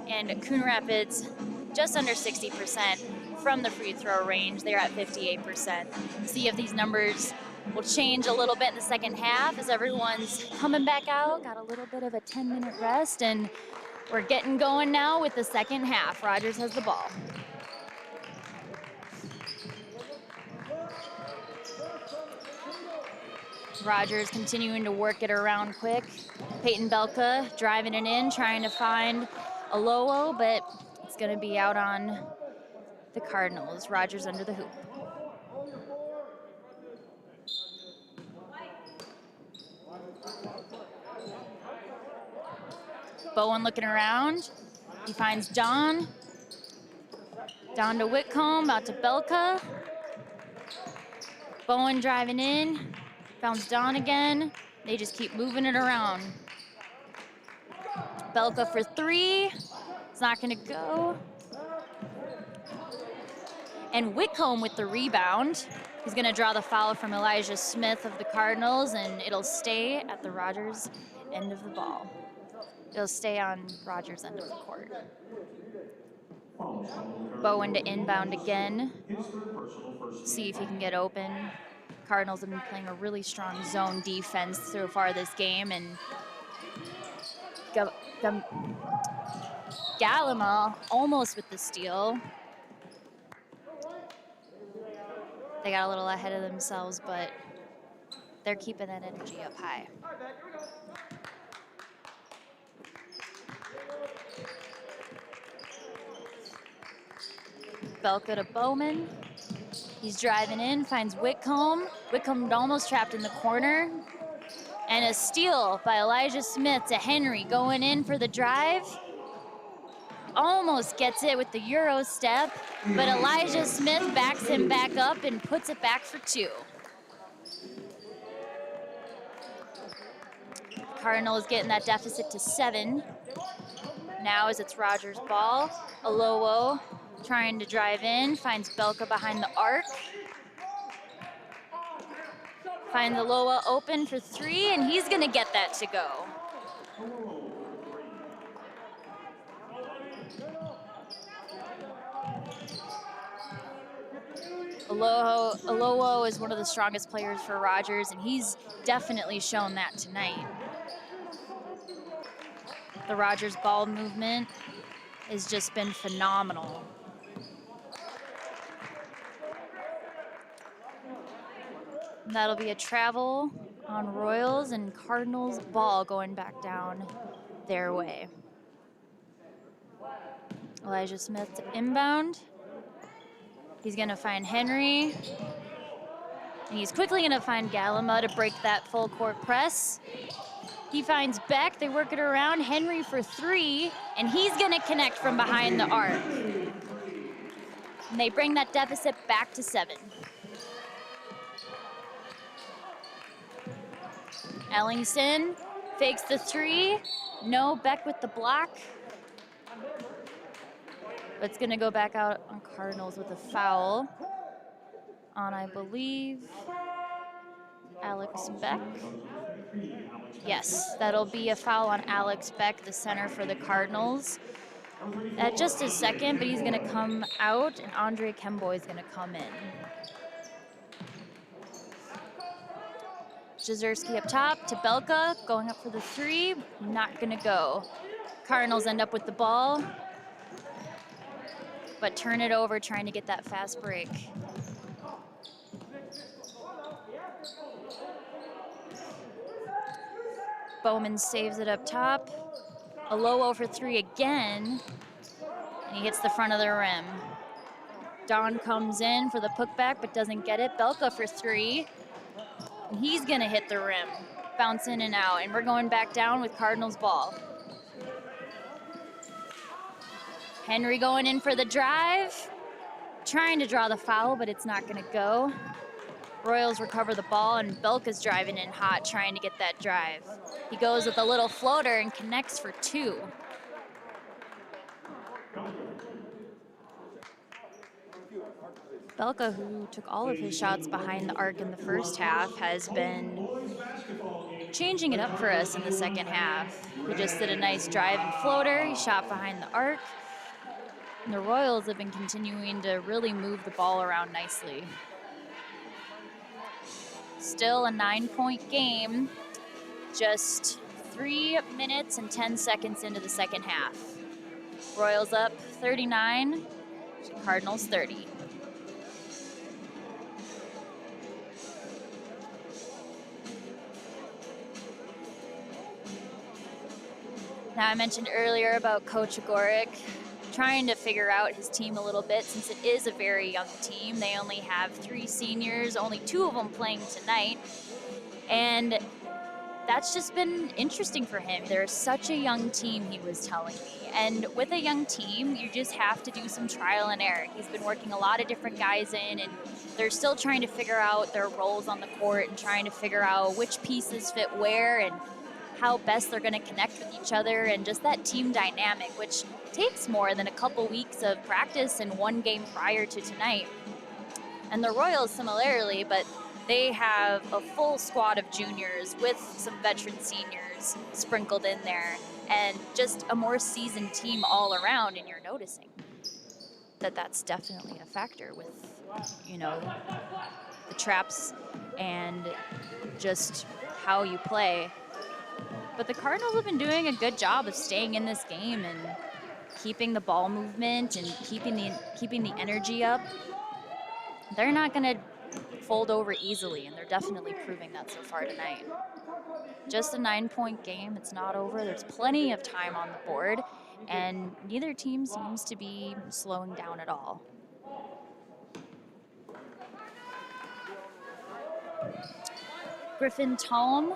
and Coon Rapids just under 60% from the free throw range. They're at 58%. See if these numbers will change a little bit in the second half as everyone's coming back out. Got a little bit of a 10-minute rest, and we're getting going now with the second half. Rogers has the ball. Rogers continuing to work it around quick. Peyton Belka driving it in, trying to find Alowo, but it's going to be out on the Cardinals. Rogers under the hoop. Bowen looking around. He finds Don. Don to Whitcomb, out to Belka. Bowen driving in. Found Don again. They just keep moving it around. Belka for three. It's not going to go. And Whitcomb with the rebound. He's going to draw the foul from Elijah Smith of the Cardinals, and it'll stay at the Rogers end of the ball. It'll stay on Rogers' end of the court. Bowen to inbound again. See if he can get open. Cardinals have been playing a really strong zone defense so far this game, and Galima almost with the steal. They got a little ahead of themselves, but they're keeping that energy up high. Belka to Bowman. He's driving in, finds Whitcomb. Whitcomb almost trapped in the corner. And a steal by Elijah Smith to Henry going in for the drive. Almost gets it with the Euro step, but Elijah Smith backs him back up and puts it back for two. Cardinals getting that deficit to 7. Now as it's Rogers' ball, Alowo trying to drive in, finds Belka behind the arc. Finds Alowo open for 3, and he's gonna get that to go. Alowo is one of the strongest players for Rogers, and he's definitely shown that tonight. The Rogers ball movement has just been phenomenal. And that'll be a travel on Royals, and Cardinals ball going back down their way. Elijah Smith to inbound. He's gonna find Henry. And he's quickly gonna find Galima to break that full court press. He finds Beck, they work it around. Henry for 3, and he's gonna connect from behind the arc. And they bring that deficit back to 7. Ellingson fakes the 3. No, Beck with the block. But it's gonna go back out on Cardinals with a foul on, I believe, Alex Beck. Yes, that'll be a foul on Alex Beck, the center for the Cardinals. just a second, but he's gonna come out and Andre Kemboy is gonna come in. Jazerski up top to Belka, going up for the three, not gonna go. Cardinals end up with the ball, but turn it over trying to get that fast break. Bowman saves it up top. Alowo for three again, and he hits the front of the rim. Don comes in for the putback, but doesn't get it. Belka for three, and he's gonna hit the rim. Bounce in and out, and we're going back down with Cardinals ball. Henry going in for the drive, trying to draw the foul, but it's not gonna go. Royals recover the ball, and Belka's driving in hot, trying to get that drive. He goes with a little floater and connects for two. Belka, who took all of his shots behind the arc in the first half, has been changing it up for us in the second half. He just did a nice drive and floater. He shot behind the arc. And the Royals have been continuing to really move the ball around nicely. Still a 9-point game, just 3 minutes and 10 seconds into the second half. Royals up 39, Cardinals 30. Now, I mentioned earlier about Coach Agoric trying to figure out his team a little bit since it is a very young team. They only have 3 seniors, only 2 of them playing tonight. And that's just been interesting for him. They're such a young team, he was telling me. And with a young team, you just have to do some trial and error. He's been working a lot of different guys in, and they're still trying to figure out their roles on the court and trying to figure out which pieces fit where and how best they're going to connect with each other, and just that team dynamic, which takes more than a couple weeks of practice and 1 game prior to tonight. And the Royals similarly, but they have a full squad of juniors with some veteran seniors sprinkled in there, and just a more seasoned team all around, and you're noticing that that's definitely a factor with, you know, the traps and just how you play. But the Cardinals have been doing a good job of staying in this game and keeping the ball movement and keeping the energy up. They're not going to fold over easily, and they're definitely proving that so far tonight. Just a 9-point game. It's not over. There's plenty of time on the board, and neither team seems to be slowing down at all. Griffin Tome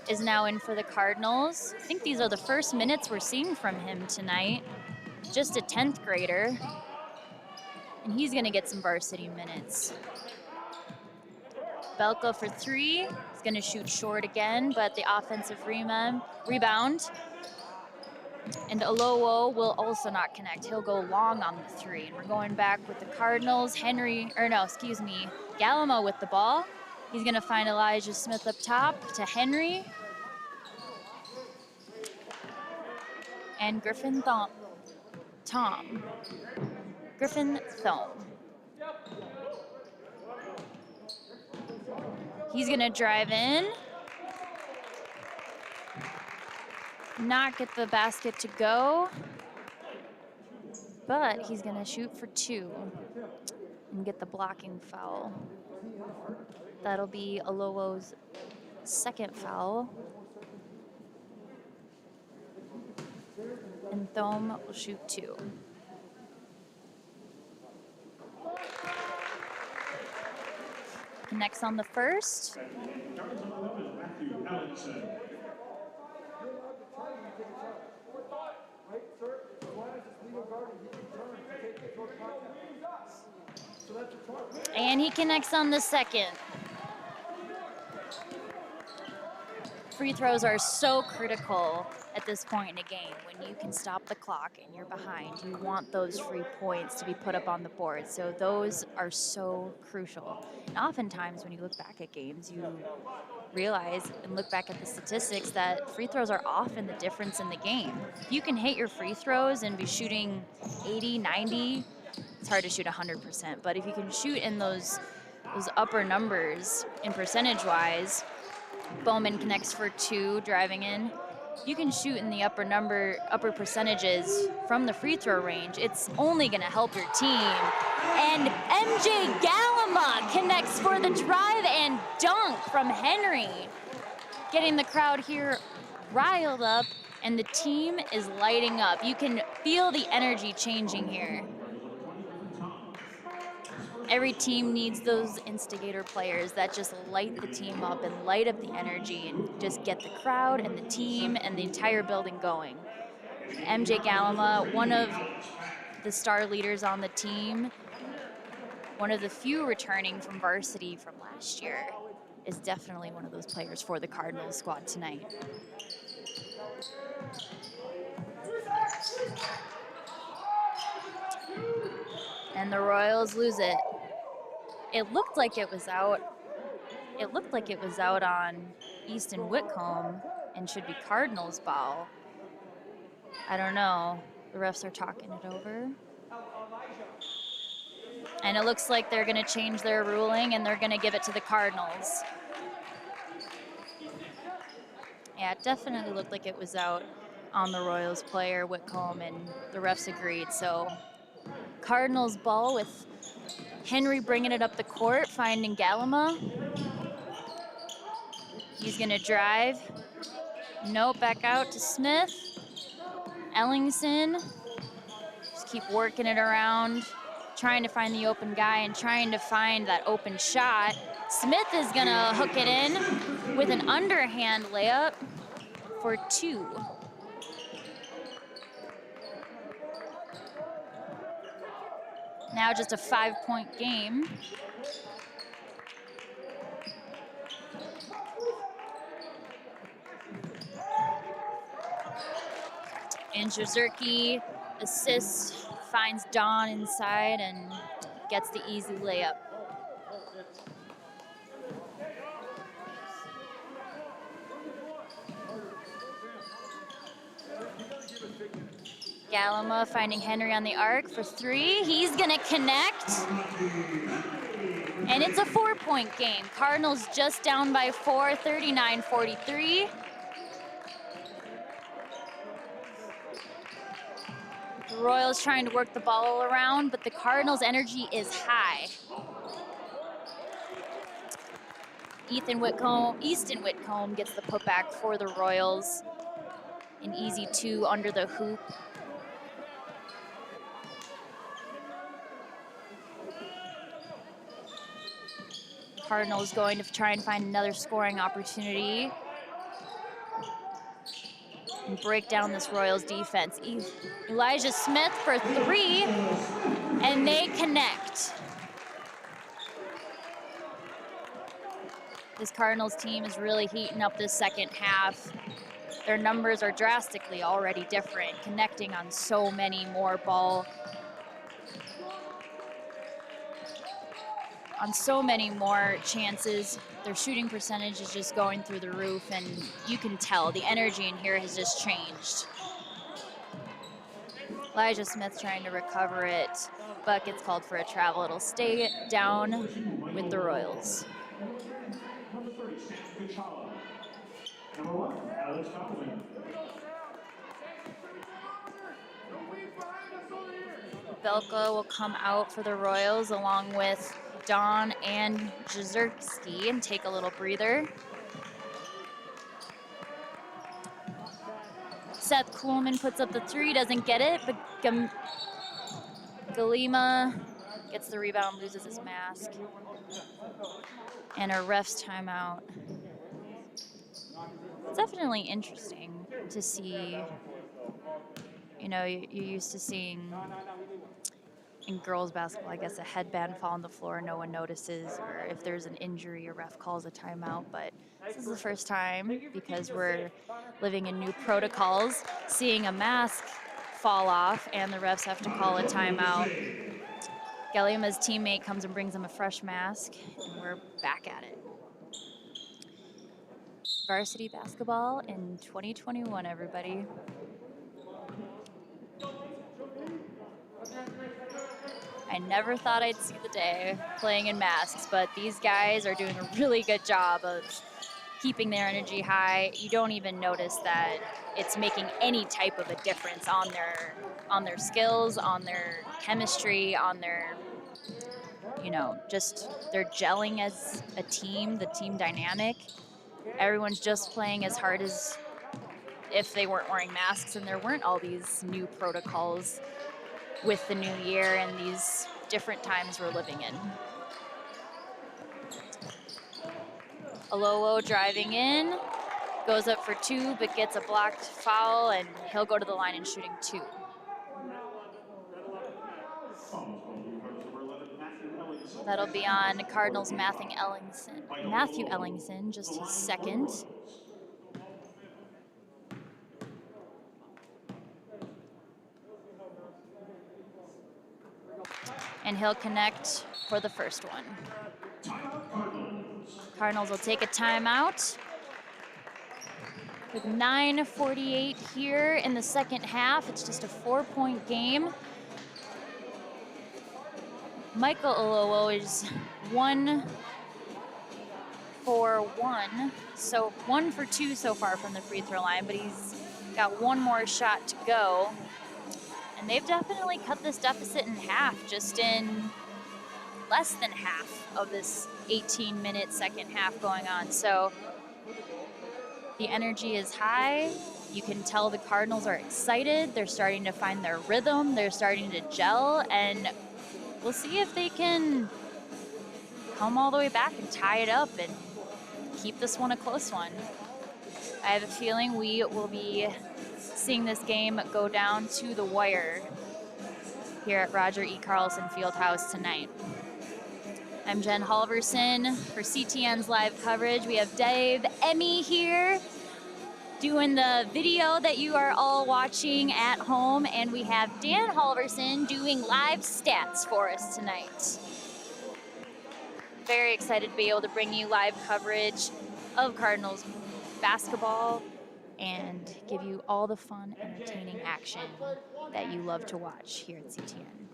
is now in for the Cardinals. I think these are the first minutes we're seeing from him tonight. Just a 10th grader, and he's gonna get some varsity minutes. Belka for three. He's gonna shoot short again, but the offensive rebound. And Alowo will also not connect. He'll go long on the three, and we're going back with the Cardinals. Galamo with the ball. He's gonna find Elijah Smith up top to Henry. And Griffin Thome. He's gonna drive in. Not get the basket to go. But he's gonna shoot for 2 and get the blocking foul. That'll be Alowo's second foul. And Thome will shoot 2. Next on the first. And he connects on the second. Free throws are so critical at this point in a game. When you can stop the clock and you're behind, you want those free points to be put up on the board. So those are so crucial. And oftentimes when you look back at games, you realize and look back at the statistics that free throws are often the difference in the game. If you can hit your free throws and be shooting 80, 90, it's hard to shoot 100%, but if you can shoot in those upper numbers in percentage-wise, Bowman connects for 2, driving in. You can shoot in the upper percentages from the free throw range. It's only gonna help your team. And MJ Galama connects for the drive and dunk from Henry, getting the crowd here riled up, and the team is lighting up. You can feel the energy changing here. Every team needs those instigator players that just light the team up and light up the energy and just get the crowd and the team and the entire building going. MJ Galama, one of the star leaders on the team, one of the few returning from varsity from last year, is definitely one of those players for the Cardinals squad tonight. And the Royals lose it. It looked like it was out. It looked like it was out on Easton Whitcomb and should be Cardinals ball. I don't know. The refs are talking it over. And it looks like they're gonna change their ruling and they're gonna give it to the Cardinals. Yeah, it definitely looked like it was out on the Royals player, Whitcomb, and the refs agreed. So Cardinals ball with Henry bringing it up the court, finding Galama. He's gonna drive. Nope, back out to Smith. Ellingson, just keep working it around, trying to find the open guy and trying to find that open shot. Smith is gonna hook it in with an underhand layup for 2. Now just a 5-point game. And Jazerki assists, finds Dawn inside and gets the easy layup. Galama finding Henry on the arc for 3. He's gonna connect. And it's a 4-point game. Cardinals just down by 4, 39-43. The Royals trying to work the ball around, but the Cardinals' energy is high. Easton Whitcomb gets the putback for the Royals. An easy 2 under the hoop. Cardinals going to try and find another scoring opportunity and break down this Royals defense. Elijah Smith for 3, and they connect. This Cardinals team is really heating up this second half. Their numbers are drastically already different, connecting on so many more chances. Their shooting percentage is just going through the roof, and you can tell the energy in here has just changed. Elijah Smith trying to recover it, but gets called for a travel. It'll stay down with the Royals. Number 30, Sam Kuchala. Number 1, Alex Kaufman. Belka will come out for the Royals along with Don and Jazerski and take a little breather. Seth Kuhlman puts up the 3, doesn't get it, but Galima gets the rebound, loses his mask. And a ref's timeout. It's definitely interesting to see, you know, you're used to seeing in girls basketball, I guess, a headband fall on the floor, no one notices, or if there's an injury, a ref calls a timeout. But this is the first time, because we're living in new protocols, seeing a mask fall off and the refs have to call a timeout. Galima's teammate comes and brings him a fresh mask, and we're back at it. varsity basketball in 2021, everybody. I never thought I'd see the day playing in masks, but these guys are doing a really good job of keeping their energy high. You don't even notice that it's making any type of a difference on their skills, on their chemistry, on their, you know, just they're gelling as a team, the team dynamic. Everyone's just playing as hard as if they weren't wearing masks, and there weren't all these new protocols with the new year and these different times we're living in. Alowo driving in, goes up for two, but gets a blocked foul, and he'll go to the line and shooting 2. That'll be on Cardinals Matthew Ellingson, just his second. And he'll connect for the first one. Cardinals will take a timeout. With 9:48 here in the second half, it's just a 4-point game. Michael Alowo is 1 for 1, so 1 for 2 so far from the free throw line, but he's got one more shot to go. And they've definitely cut this deficit in half, just in less than half of this 18-minute second half going on. So the energy is high. You can tell the Cardinals are excited. They're starting to find their rhythm. They're starting to gel, and we'll see if they can come all the way back and tie it up and keep this one a close one. I have a feeling we will be seeing this game go down to the wire here at Roger E. Carlson Fieldhouse tonight. I'm Jen Halverson for CTN's live coverage. We have Dave Emmy here doing the video that you are all watching at home, and we have Dan Halverson doing live stats for us tonight. Very excited to be able to bring you live coverage of Cardinals basketball and give you all the fun, entertaining action that you love to watch here at CTN.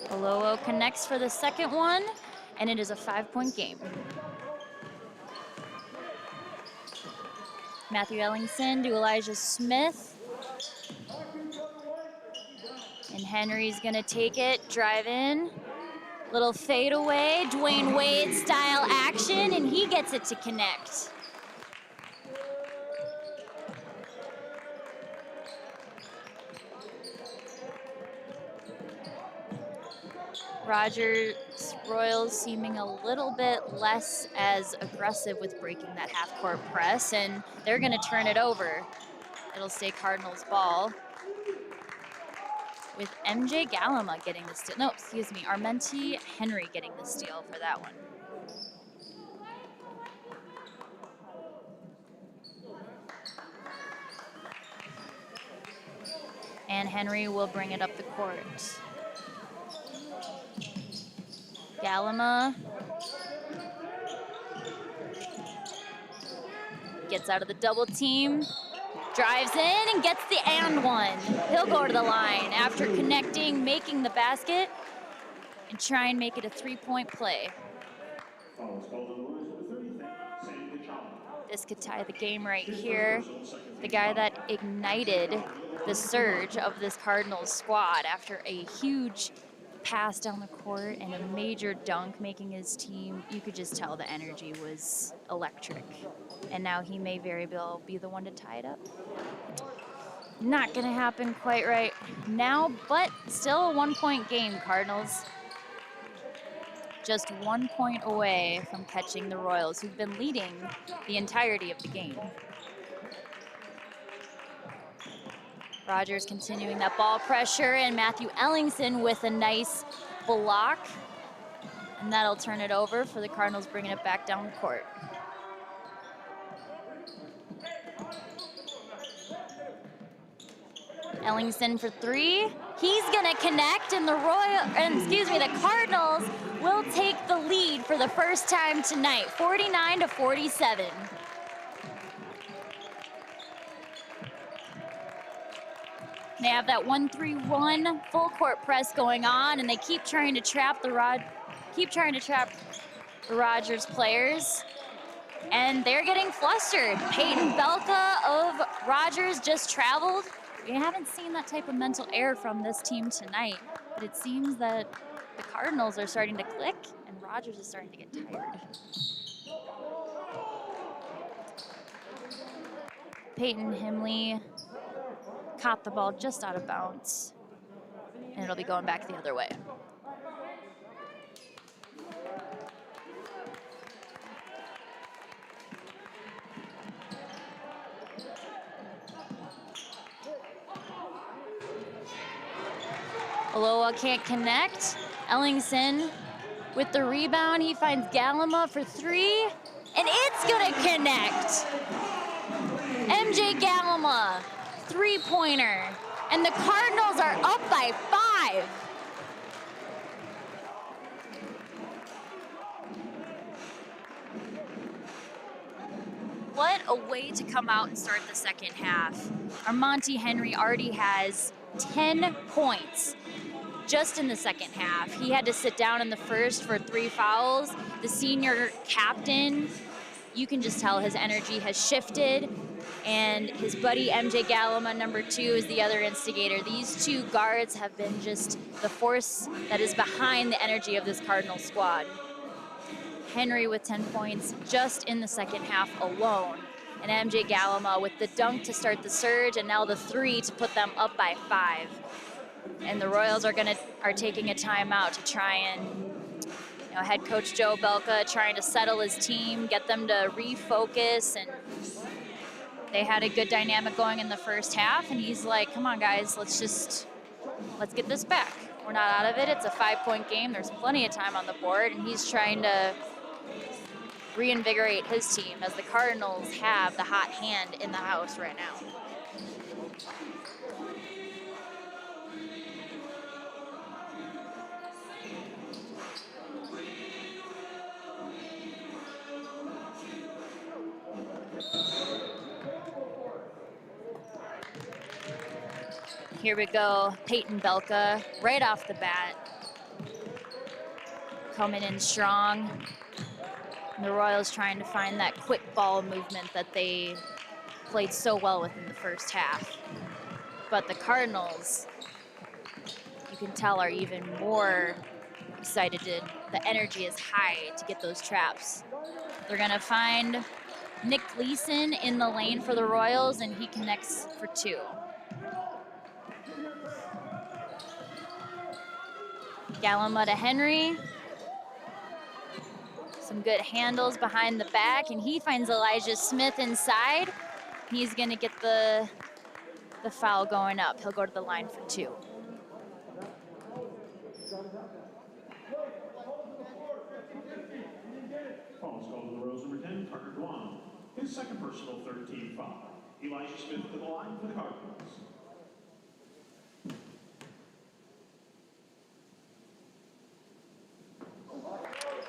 Alowo connects for the second one, and it is a 5-point game. Matthew Ellingson to Elijah Smith. And Henry's gonna take it, drive in. Little fadeaway, Dwayne Wade style action, and he gets it to connect. Rogers Royals seeming a little bit less as aggressive with breaking that half-court press, and they're gonna turn it over. It'll stay Cardinals ball. With MJ Galama getting the steal. No, excuse me, Armenti Henry getting the steal for that one. And Henry will bring it up the court. Galama gets out of the double team, drives in and gets the and one. He'll go to the line after connecting, making the basket, and try and make it a 3-point play. This could tie the game right here. The guy that ignited the surge of this Cardinals squad after a huge pass down the court and a major dunk, making his team, you could just tell the energy was electric. And now he may very well be the one to tie it up. Not gonna happen quite right now, but still a 1-point game, Cardinals. Just 1 point away from catching the Royals, who've been leading the entirety of the game. Rogers continuing that ball pressure, and Matthew Ellingson with a nice block. And that'll turn it over for the Cardinals, bringing it back down the court. Ellingson for 3. He's gonna connect, and the Cardinals will take the lead for the first time tonight, 49-47. They have that 1-3-1 full court press going on, and they keep trying to trap the Rogers players, and they're getting flustered. Peyton Belka of Rogers just traveled. We haven't seen that type of mental error from this team tonight, but it seems that the Cardinals are starting to click, and Rogers is starting to get tired. Peyton Himley caught the ball just out of bounds, and it'll be going back the other way. Aloha can't connect. Ellingson with the rebound. He finds Galima for three, and it's gonna connect. MJ Galima, three-pointer. And the Cardinals are up by 5. What a way to come out and start the second half. Armonte Henry already has 10 points just in the second half. He had to sit down in the first for 3 fouls. The senior captain, you can just tell his energy has shifted, and his buddy MJ Galima, number 2, is the other instigator. These two guards have been just the force that is behind the energy of this Cardinal squad. Henry with 10 points just in the second half alone, and MJ Galima with the dunk to start the surge, and now the 3 to put them up by 5. And the Royals are taking a timeout to try and, head coach Joe Belka trying to settle his team, get them to refocus, and they had a good dynamic going in the first half, and he's like, come on guys, let's get this back. We're not out of it. It's a 5-point game. There's plenty of time on the board, and he's trying to reinvigorate his team as the Cardinals have the hot hand in the house right now. Here we go, Peyton Belka, right off the bat. Coming in strong. And the Royals trying to find that quick ball movement that they played so well with in the first half. But the Cardinals, you can tell, are even more excited. The energy is high to get those traps. They're gonna find Nick Gleason in the lane for the Royals, and he connects for 2. Galima to Henry. Some good handles behind the back, and he finds Elijah Smith inside. He's gonna get the foul going up. He'll go to the line for 2. Fouls called to the Royals, number 10, Carter Dwan. His second personal 13 foul. Elijah Smith to the line for the Cardinals.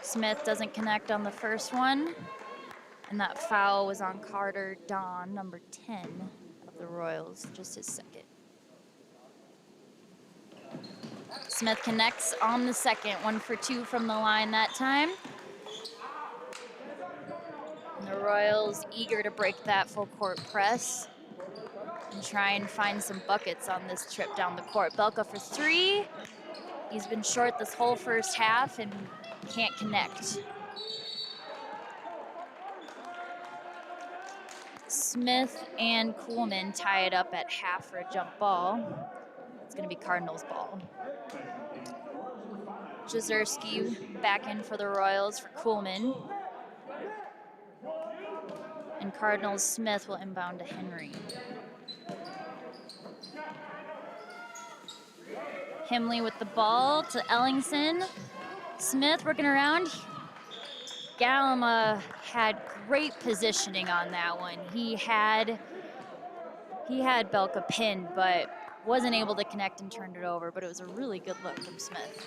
Smith doesn't connect on the first one, and that foul was on Carter Don, number 10 of the Royals, just his second. Smith connects on the second, 1 for 2 from the line that time. And the Royals eager to break that full court press and try and find some buckets on this trip down the court. Belka for 3. He's been short this whole first half and can't connect. Smith and Kuhlman tie it up at half for a jump ball. It's gonna be Cardinals ball. Jezierski back in for the Royals for Kuhlman. And Cardinals Smith will inbound to Henry. Himley with the ball to Ellingson. Smith working around. Galima had great positioning on that one. He had Belka pinned, but Wasn't able to connect and turned it over, but it was a really good look from Smith.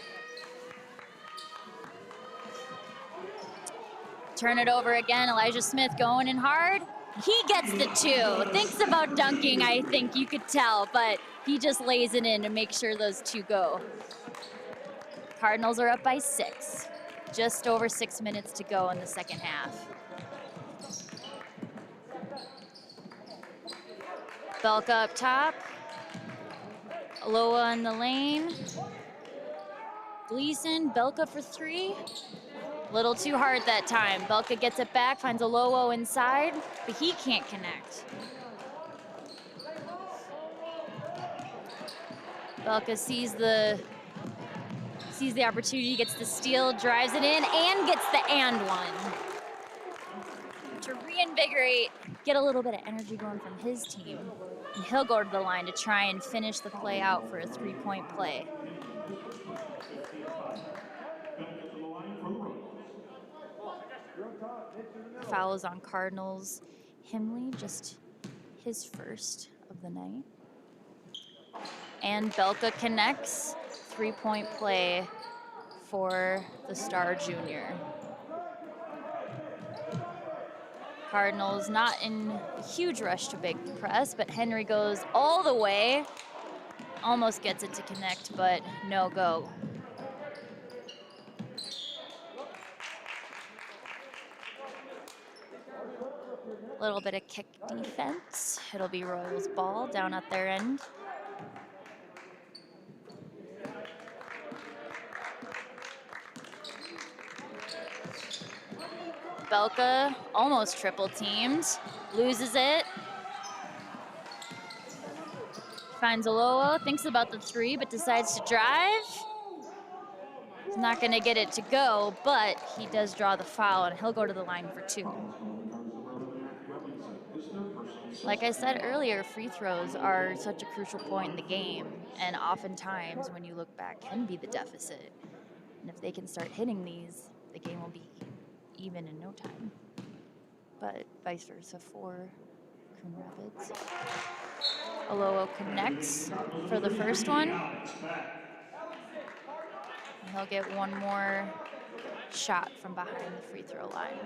Turn it over again, Elijah Smith going in hard. He gets the 2. Thinks about dunking, I think you could tell, but he just lays it in to make sure those 2 go. Cardinals are up by 6. Just over 6 minutes to go in the second half. Belka up top. Aloha in the lane. Gleason, Belka for 3. Little too hard that time. Belka gets it back, finds Aloha inside, but he can't connect. Belka sees the opportunity, gets the steal, drives it in, and gets the and one. To reinvigorate, get a little bit of energy going from his team. And he'll go to the line to try and finish the play out for a 3-point play. Fouls on Cardinals. Himley, just his first of the night. And Belka connects. 3-point play for the star junior. Cardinals not in a huge rush to big press, but Henry goes all the way. Almost gets it to connect, but no go. A little bit of kick defense. It'll be Royals ball down at their end. Belka almost triple teamed, loses it. Finds Aloha, thinks about the 3, but decides to drive. He's not gonna get it to go, but he does draw the foul and he'll go to the line for 2. Like I said earlier, free throws are such a crucial point in the game, and oftentimes when you look back can be the deficit. And if they can start hitting these, the game will be even in no time. But vice versa for Coon Rapids. Aloha connects for the first one. And he'll get one more shot from behind the free throw line.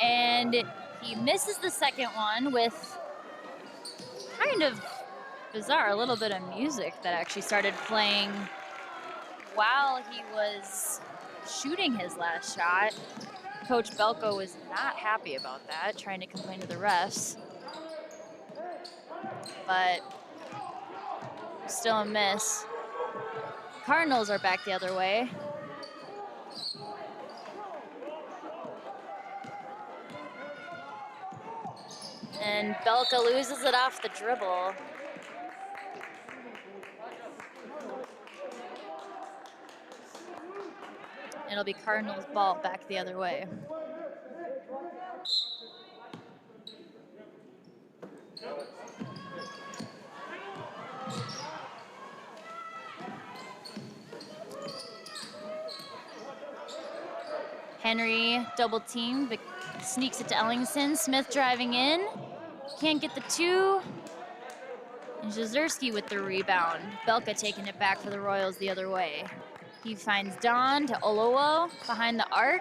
And he misses the second one with kind of bizarre, a little bit of music that actually started playing while he was shooting his last shot. Coach Belko was not happy about that, trying to complain to the refs. But still a miss. Cardinals are back the other way. And Belka loses it off the dribble. It'll be Cardinals ball back the other way. Henry double team, but sneaks it to Ellingson. Smith driving in, can't get the 2. And Jezierski with the rebound. Belka taking it back for the Royals the other way. He finds Don to Olowo behind the arc.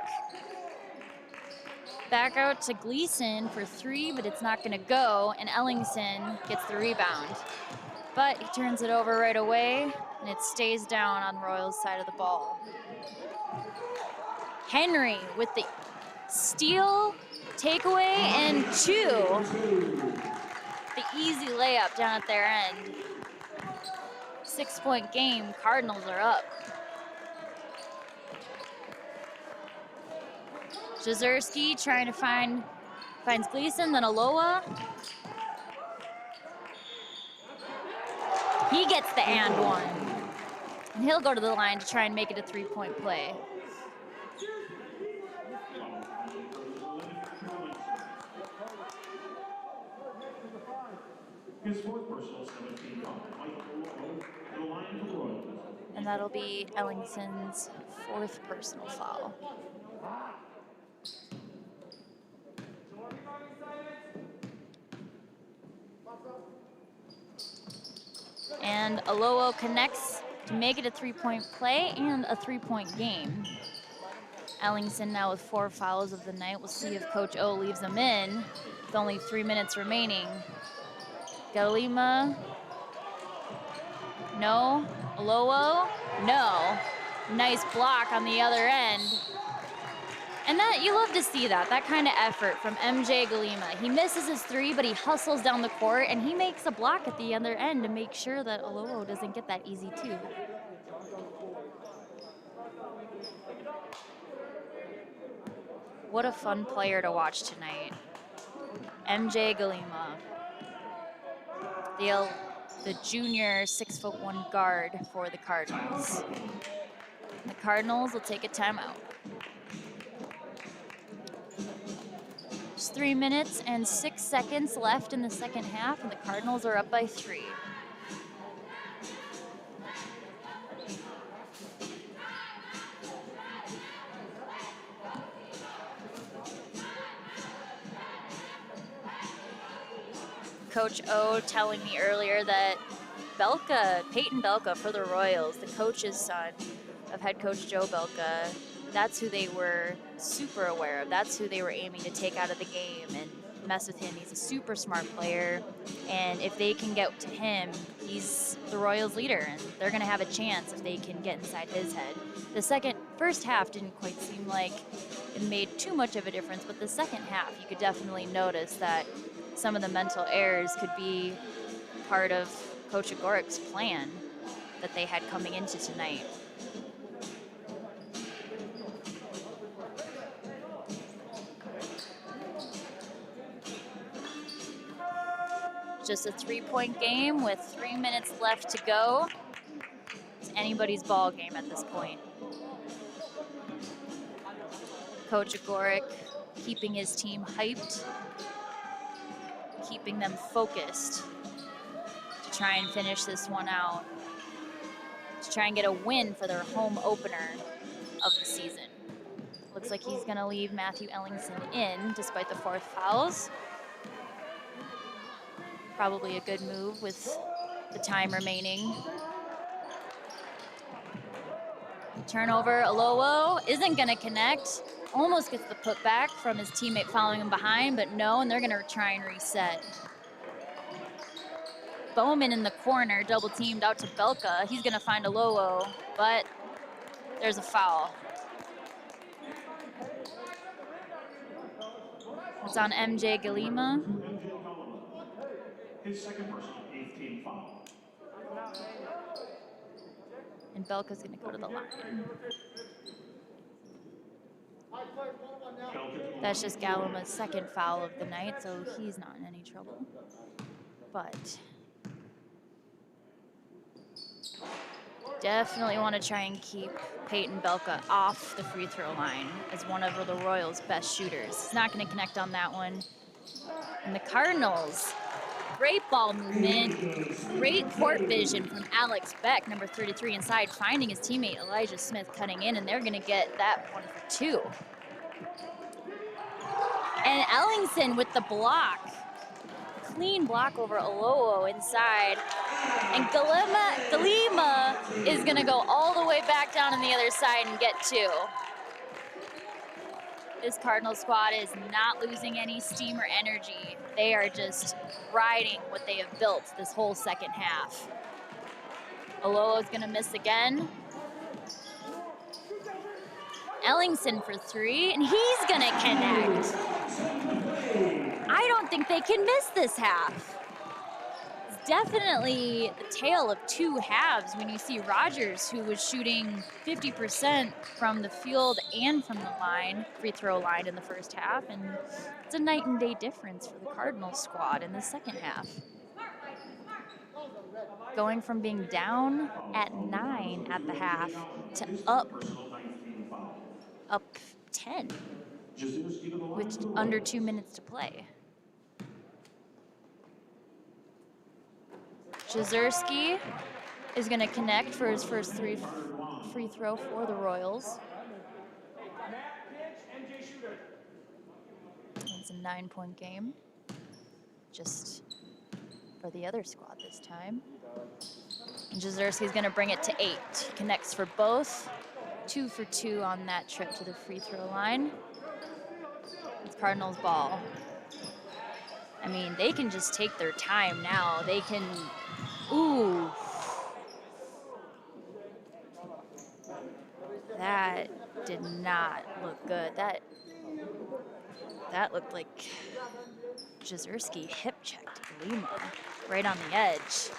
Back out to Gleason for 3, but it's not gonna go, and Ellingson gets the rebound. But he turns it over right away, and it stays down on Royals' side of the ball. Henry with the steal, takeaway, and 2. The easy layup down at their end. 6-point game, Cardinals are up. Jezierski trying to finds Gleason, then Aloha. He gets the and one. And he'll go to the line to try and make it a 3-point play. His 4th personal 17 foul, Mike Aloha, to the line for the Royals. And And that'll be Ellingson's 4th personal foul. And Alowo connects to make it a 3-point play and a 3-point game. Ellingson now with 4 fouls of the night. We'll see if Coach O leaves them in with only 3 minutes remaining. Galima, no. Alowo, no. Nice block on the other end. And that, you love to see that kind of effort from MJ Galima. He misses his 3, but he hustles down the court, and he makes a block at the other end to make sure that Alowo doesn't get that easy 2. What a fun player to watch tonight. MJ Galima, the junior 6'1" guard for the Cardinals. The Cardinals will take a timeout. Just 3 minutes and 6 seconds left in the second half, and the Cardinals are up by 3. Coach O telling me earlier that Peyton Belka for the Royals, the coach's son of head coach Joe Belka, that's who they were super aware of. That's who they were aiming to take out of the game and mess with him. He's a super smart player, and if they can get to him, he's the Royals' leader, and they're going to have a chance if they can get inside his head. The first half didn't quite seem like it made too much of a difference, but the second half, you could definitely notice that some of the mental errors could be part of Coach Agoric's plan that they had coming into tonight. Just a 3-point game with 3 minutes left to go. It's anybody's ball game at this point. Coach Agoric keeping his team hyped, keeping them focused to try and finish this one out, to try and get a win for their home opener of the season. Looks like he's gonna leave Matthew Ellingson in despite the 4 fouls. Probably a good move with the time remaining. Turnover, Alowo isn't gonna connect. Almost gets the putback from his teammate following him behind, but no, and they're gonna try and reset. Bowman in the corner, double teamed out to Belka. He's gonna find Alowo, but there's a foul. It's on MJ Galima. His second personal 8th team foul. And Belka's gonna go to the line. That's just Galima's second foul of the night, so he's not in any trouble. But definitely want to try and keep Peyton Belka off the free throw line as one of the Royals' best shooters. He's not going to connect on that one. And the Cardinals, great ball movement, great court vision from Alex Beck, number 33 inside, finding his teammate Elijah Smith cutting in, and they're going to get that one for 2. And Ellingson with the block. Clean block over Alowo inside. And Galima is going to go all the way back down on the other side and get 2. This Cardinal squad is not losing any steam or energy. They are just riding what they have built this whole second half. Alowo's going to miss again. Ellingson for 3, and he's going to connect. I don't think they can miss this half. It's definitely the tale of 2 halves when you see Rogers, who was shooting 50% from the field and from the line, free throw line in the first half, and it's a night and day difference for the Cardinals squad in the second half. Going from being down at 9 at the half to up 10 with under 2 minutes to play. Jezierski is going to connect for his first free throw for the Royals. It's a 9-point game, just for the other squad this time. And Jezierski's going to bring it to 8. He connects for both. 2 for 2 on that trip to the free throw line. It's Cardinals ball. I mean, they can just take their time now. They can, ooh. That did not look good. That looked like Jezierski hip checked Galima right on the edge.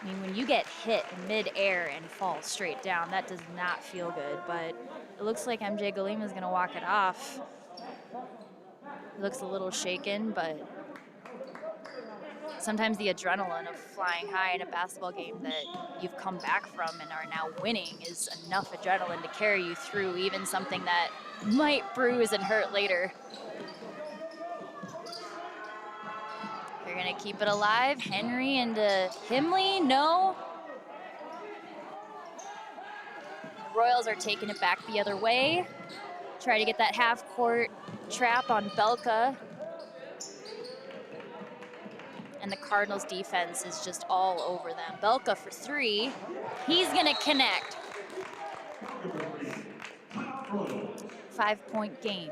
I mean, when you get hit mid-air and fall straight down, that does not feel good, but it looks like MJ Galima is gonna walk it off. He looks a little shaken, but sometimes the adrenaline of flying high in a basketball game that you've come back from and are now winning is enough adrenaline to carry you through even something that might bruise and hurt later. They're gonna keep it alive. Henry into Himley, no. The Royals are taking it back the other way. Try to get that half-court trap on Belka. And the Cardinals defense is just all over them. Belka for 3. He's gonna connect. 5-point game.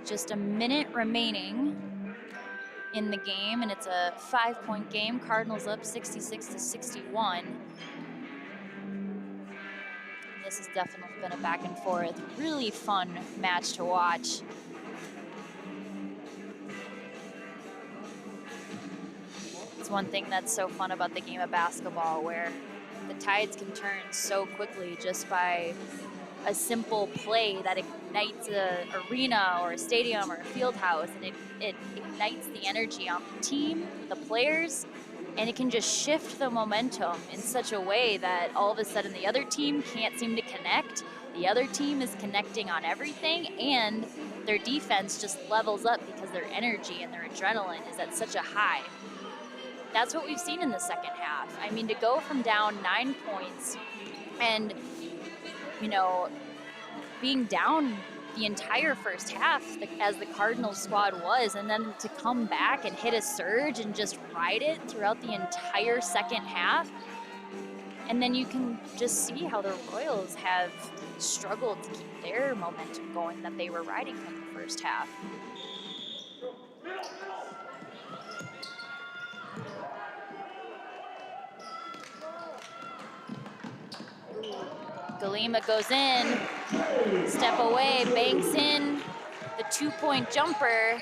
Just a minute remaining in the game, and it's a 5-point game. Cardinals up 66-61. This has definitely been a back and forth, really fun match to watch. It's one thing that's so fun about the game of basketball, where the tides can turn so quickly just by a simple play that ignites an arena or a stadium or a field house, and it ignites the energy on the team, the players, and it can just shift the momentum in such a way that all of a sudden the other team can't seem to connect. The other team is connecting on everything, and their defense just levels up because their energy and their adrenaline is at such a high. That's what we've seen in the second half. I mean, to go from down 9 points and, you know, being down the entire first half as the Cardinals squad was, and then to come back and hit a surge and just ride it throughout the entire second half. And then you can just see how the Royals have struggled to keep their momentum going that they were riding from the first half. Galima goes in, step away, banks in, the 2-point jumper.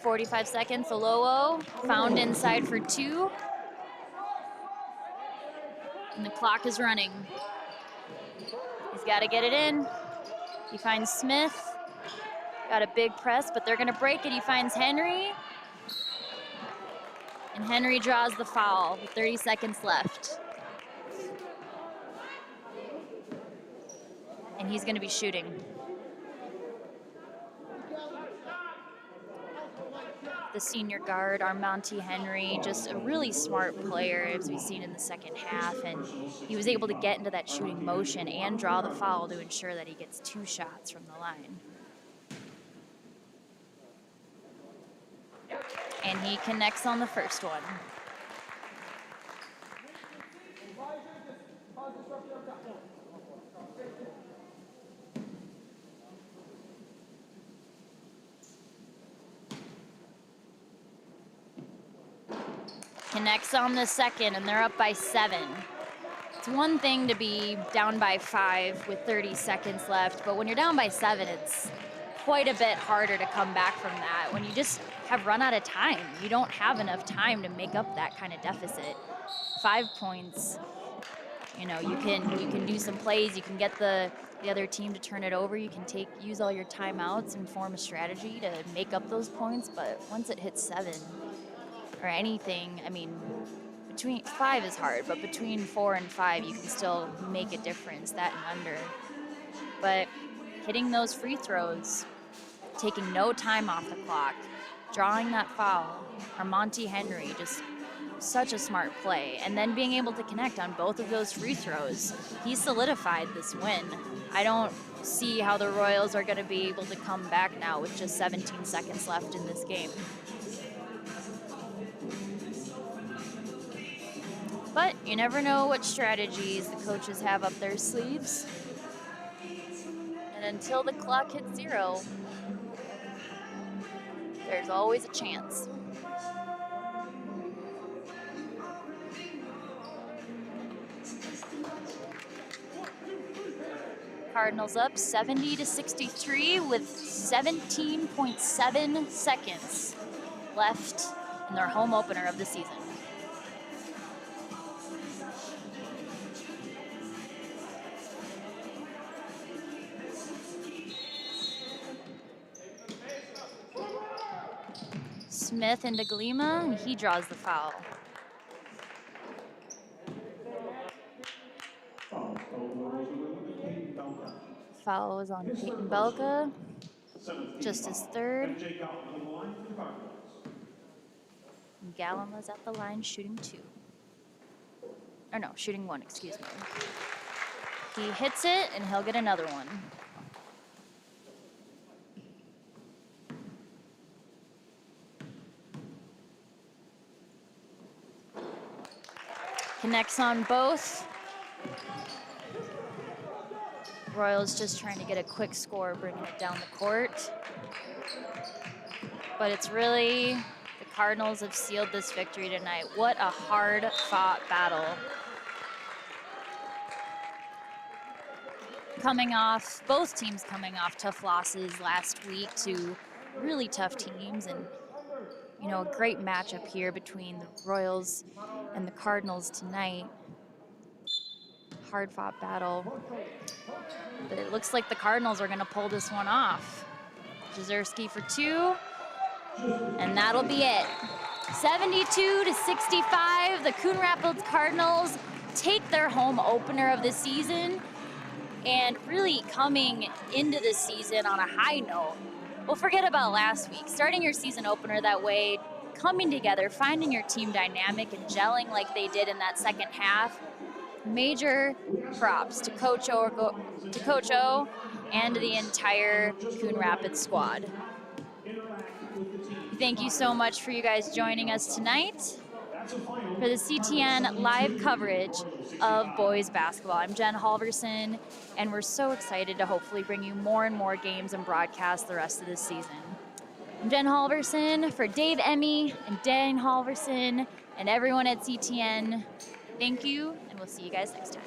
45 seconds, Alowo found inside for 2. And the clock is running. He's got to get it in. He finds Smith, got a big press, but they're gonna break it. He finds Henry. And Henry draws the foul with 30 seconds left. And he's gonna be shooting. The senior guard, Armonte Henry, just a really smart player as we've seen in the second half. And he was able to get into that shooting motion and draw the foul to ensure that he gets 2 shots from the line. And he connects on the first one. Connects on the second, and they're up by 7. It's one thing to be down by 5 with 30 seconds left, but when you're down by 7, it's quite a bit harder to come back from that. When you just have run out of time, you don't have enough time to make up that kind of deficit. 5 points, you know, you can do some plays, you can get the other team to turn it over, you can use all your timeouts and form a strategy to make up those points, but once it hits 7 or anything, I mean, between 5 is hard, but between 4 and 5, you can still make a difference, that and under. But hitting those free throws, taking no time off the clock, drawing that foul. Monty Henry, just such a smart play. And then being able to connect on both of those free throws, he solidified this win. I don't see how the Royals are going to be able to come back now with just 17 seconds left in this game. But you never know what strategies the coaches have up their sleeves. And until the clock hits 0, there's always a chance. Cardinals up 70-63 with 17.7 seconds left in their home opener of the season. Smith into Galima, and he draws the foul. Foul was on Peyton Belka, just his third. Gallon was at the line shooting 2. Or no, shooting 1, excuse me. He hits it, and he'll get another one. Connects on both. Royals just trying to get a quick score, bringing it down the court. But it's really, the Cardinals have sealed this victory tonight. What a hard-fought battle. Coming off, both teams coming off tough losses last week to really tough teams, and you know, a great matchup here between the Royals and the Cardinals tonight. Hard-fought battle. But it looks like the Cardinals are going to pull this one off. Jezierski for 2, and that'll be it. 72-65, the Coon Rapids Cardinals take their home opener of the season, and really coming into this season on a high note. Well, forget about last week. Starting your season opener that way, coming together, finding your team dynamic and gelling like they did in that second half. Major props to Coach O and the entire Coon Rapids squad. Thank you so much for you guys joining us tonight for the CTN live coverage of boys basketball. I'm Jen Halverson, and we're so excited to hopefully bring you more and more games and broadcasts the rest of this season. I'm Jen Halverson for Dave Emmy and Dan Halverson and everyone at CTN. Thank you, and we'll see you guys next time.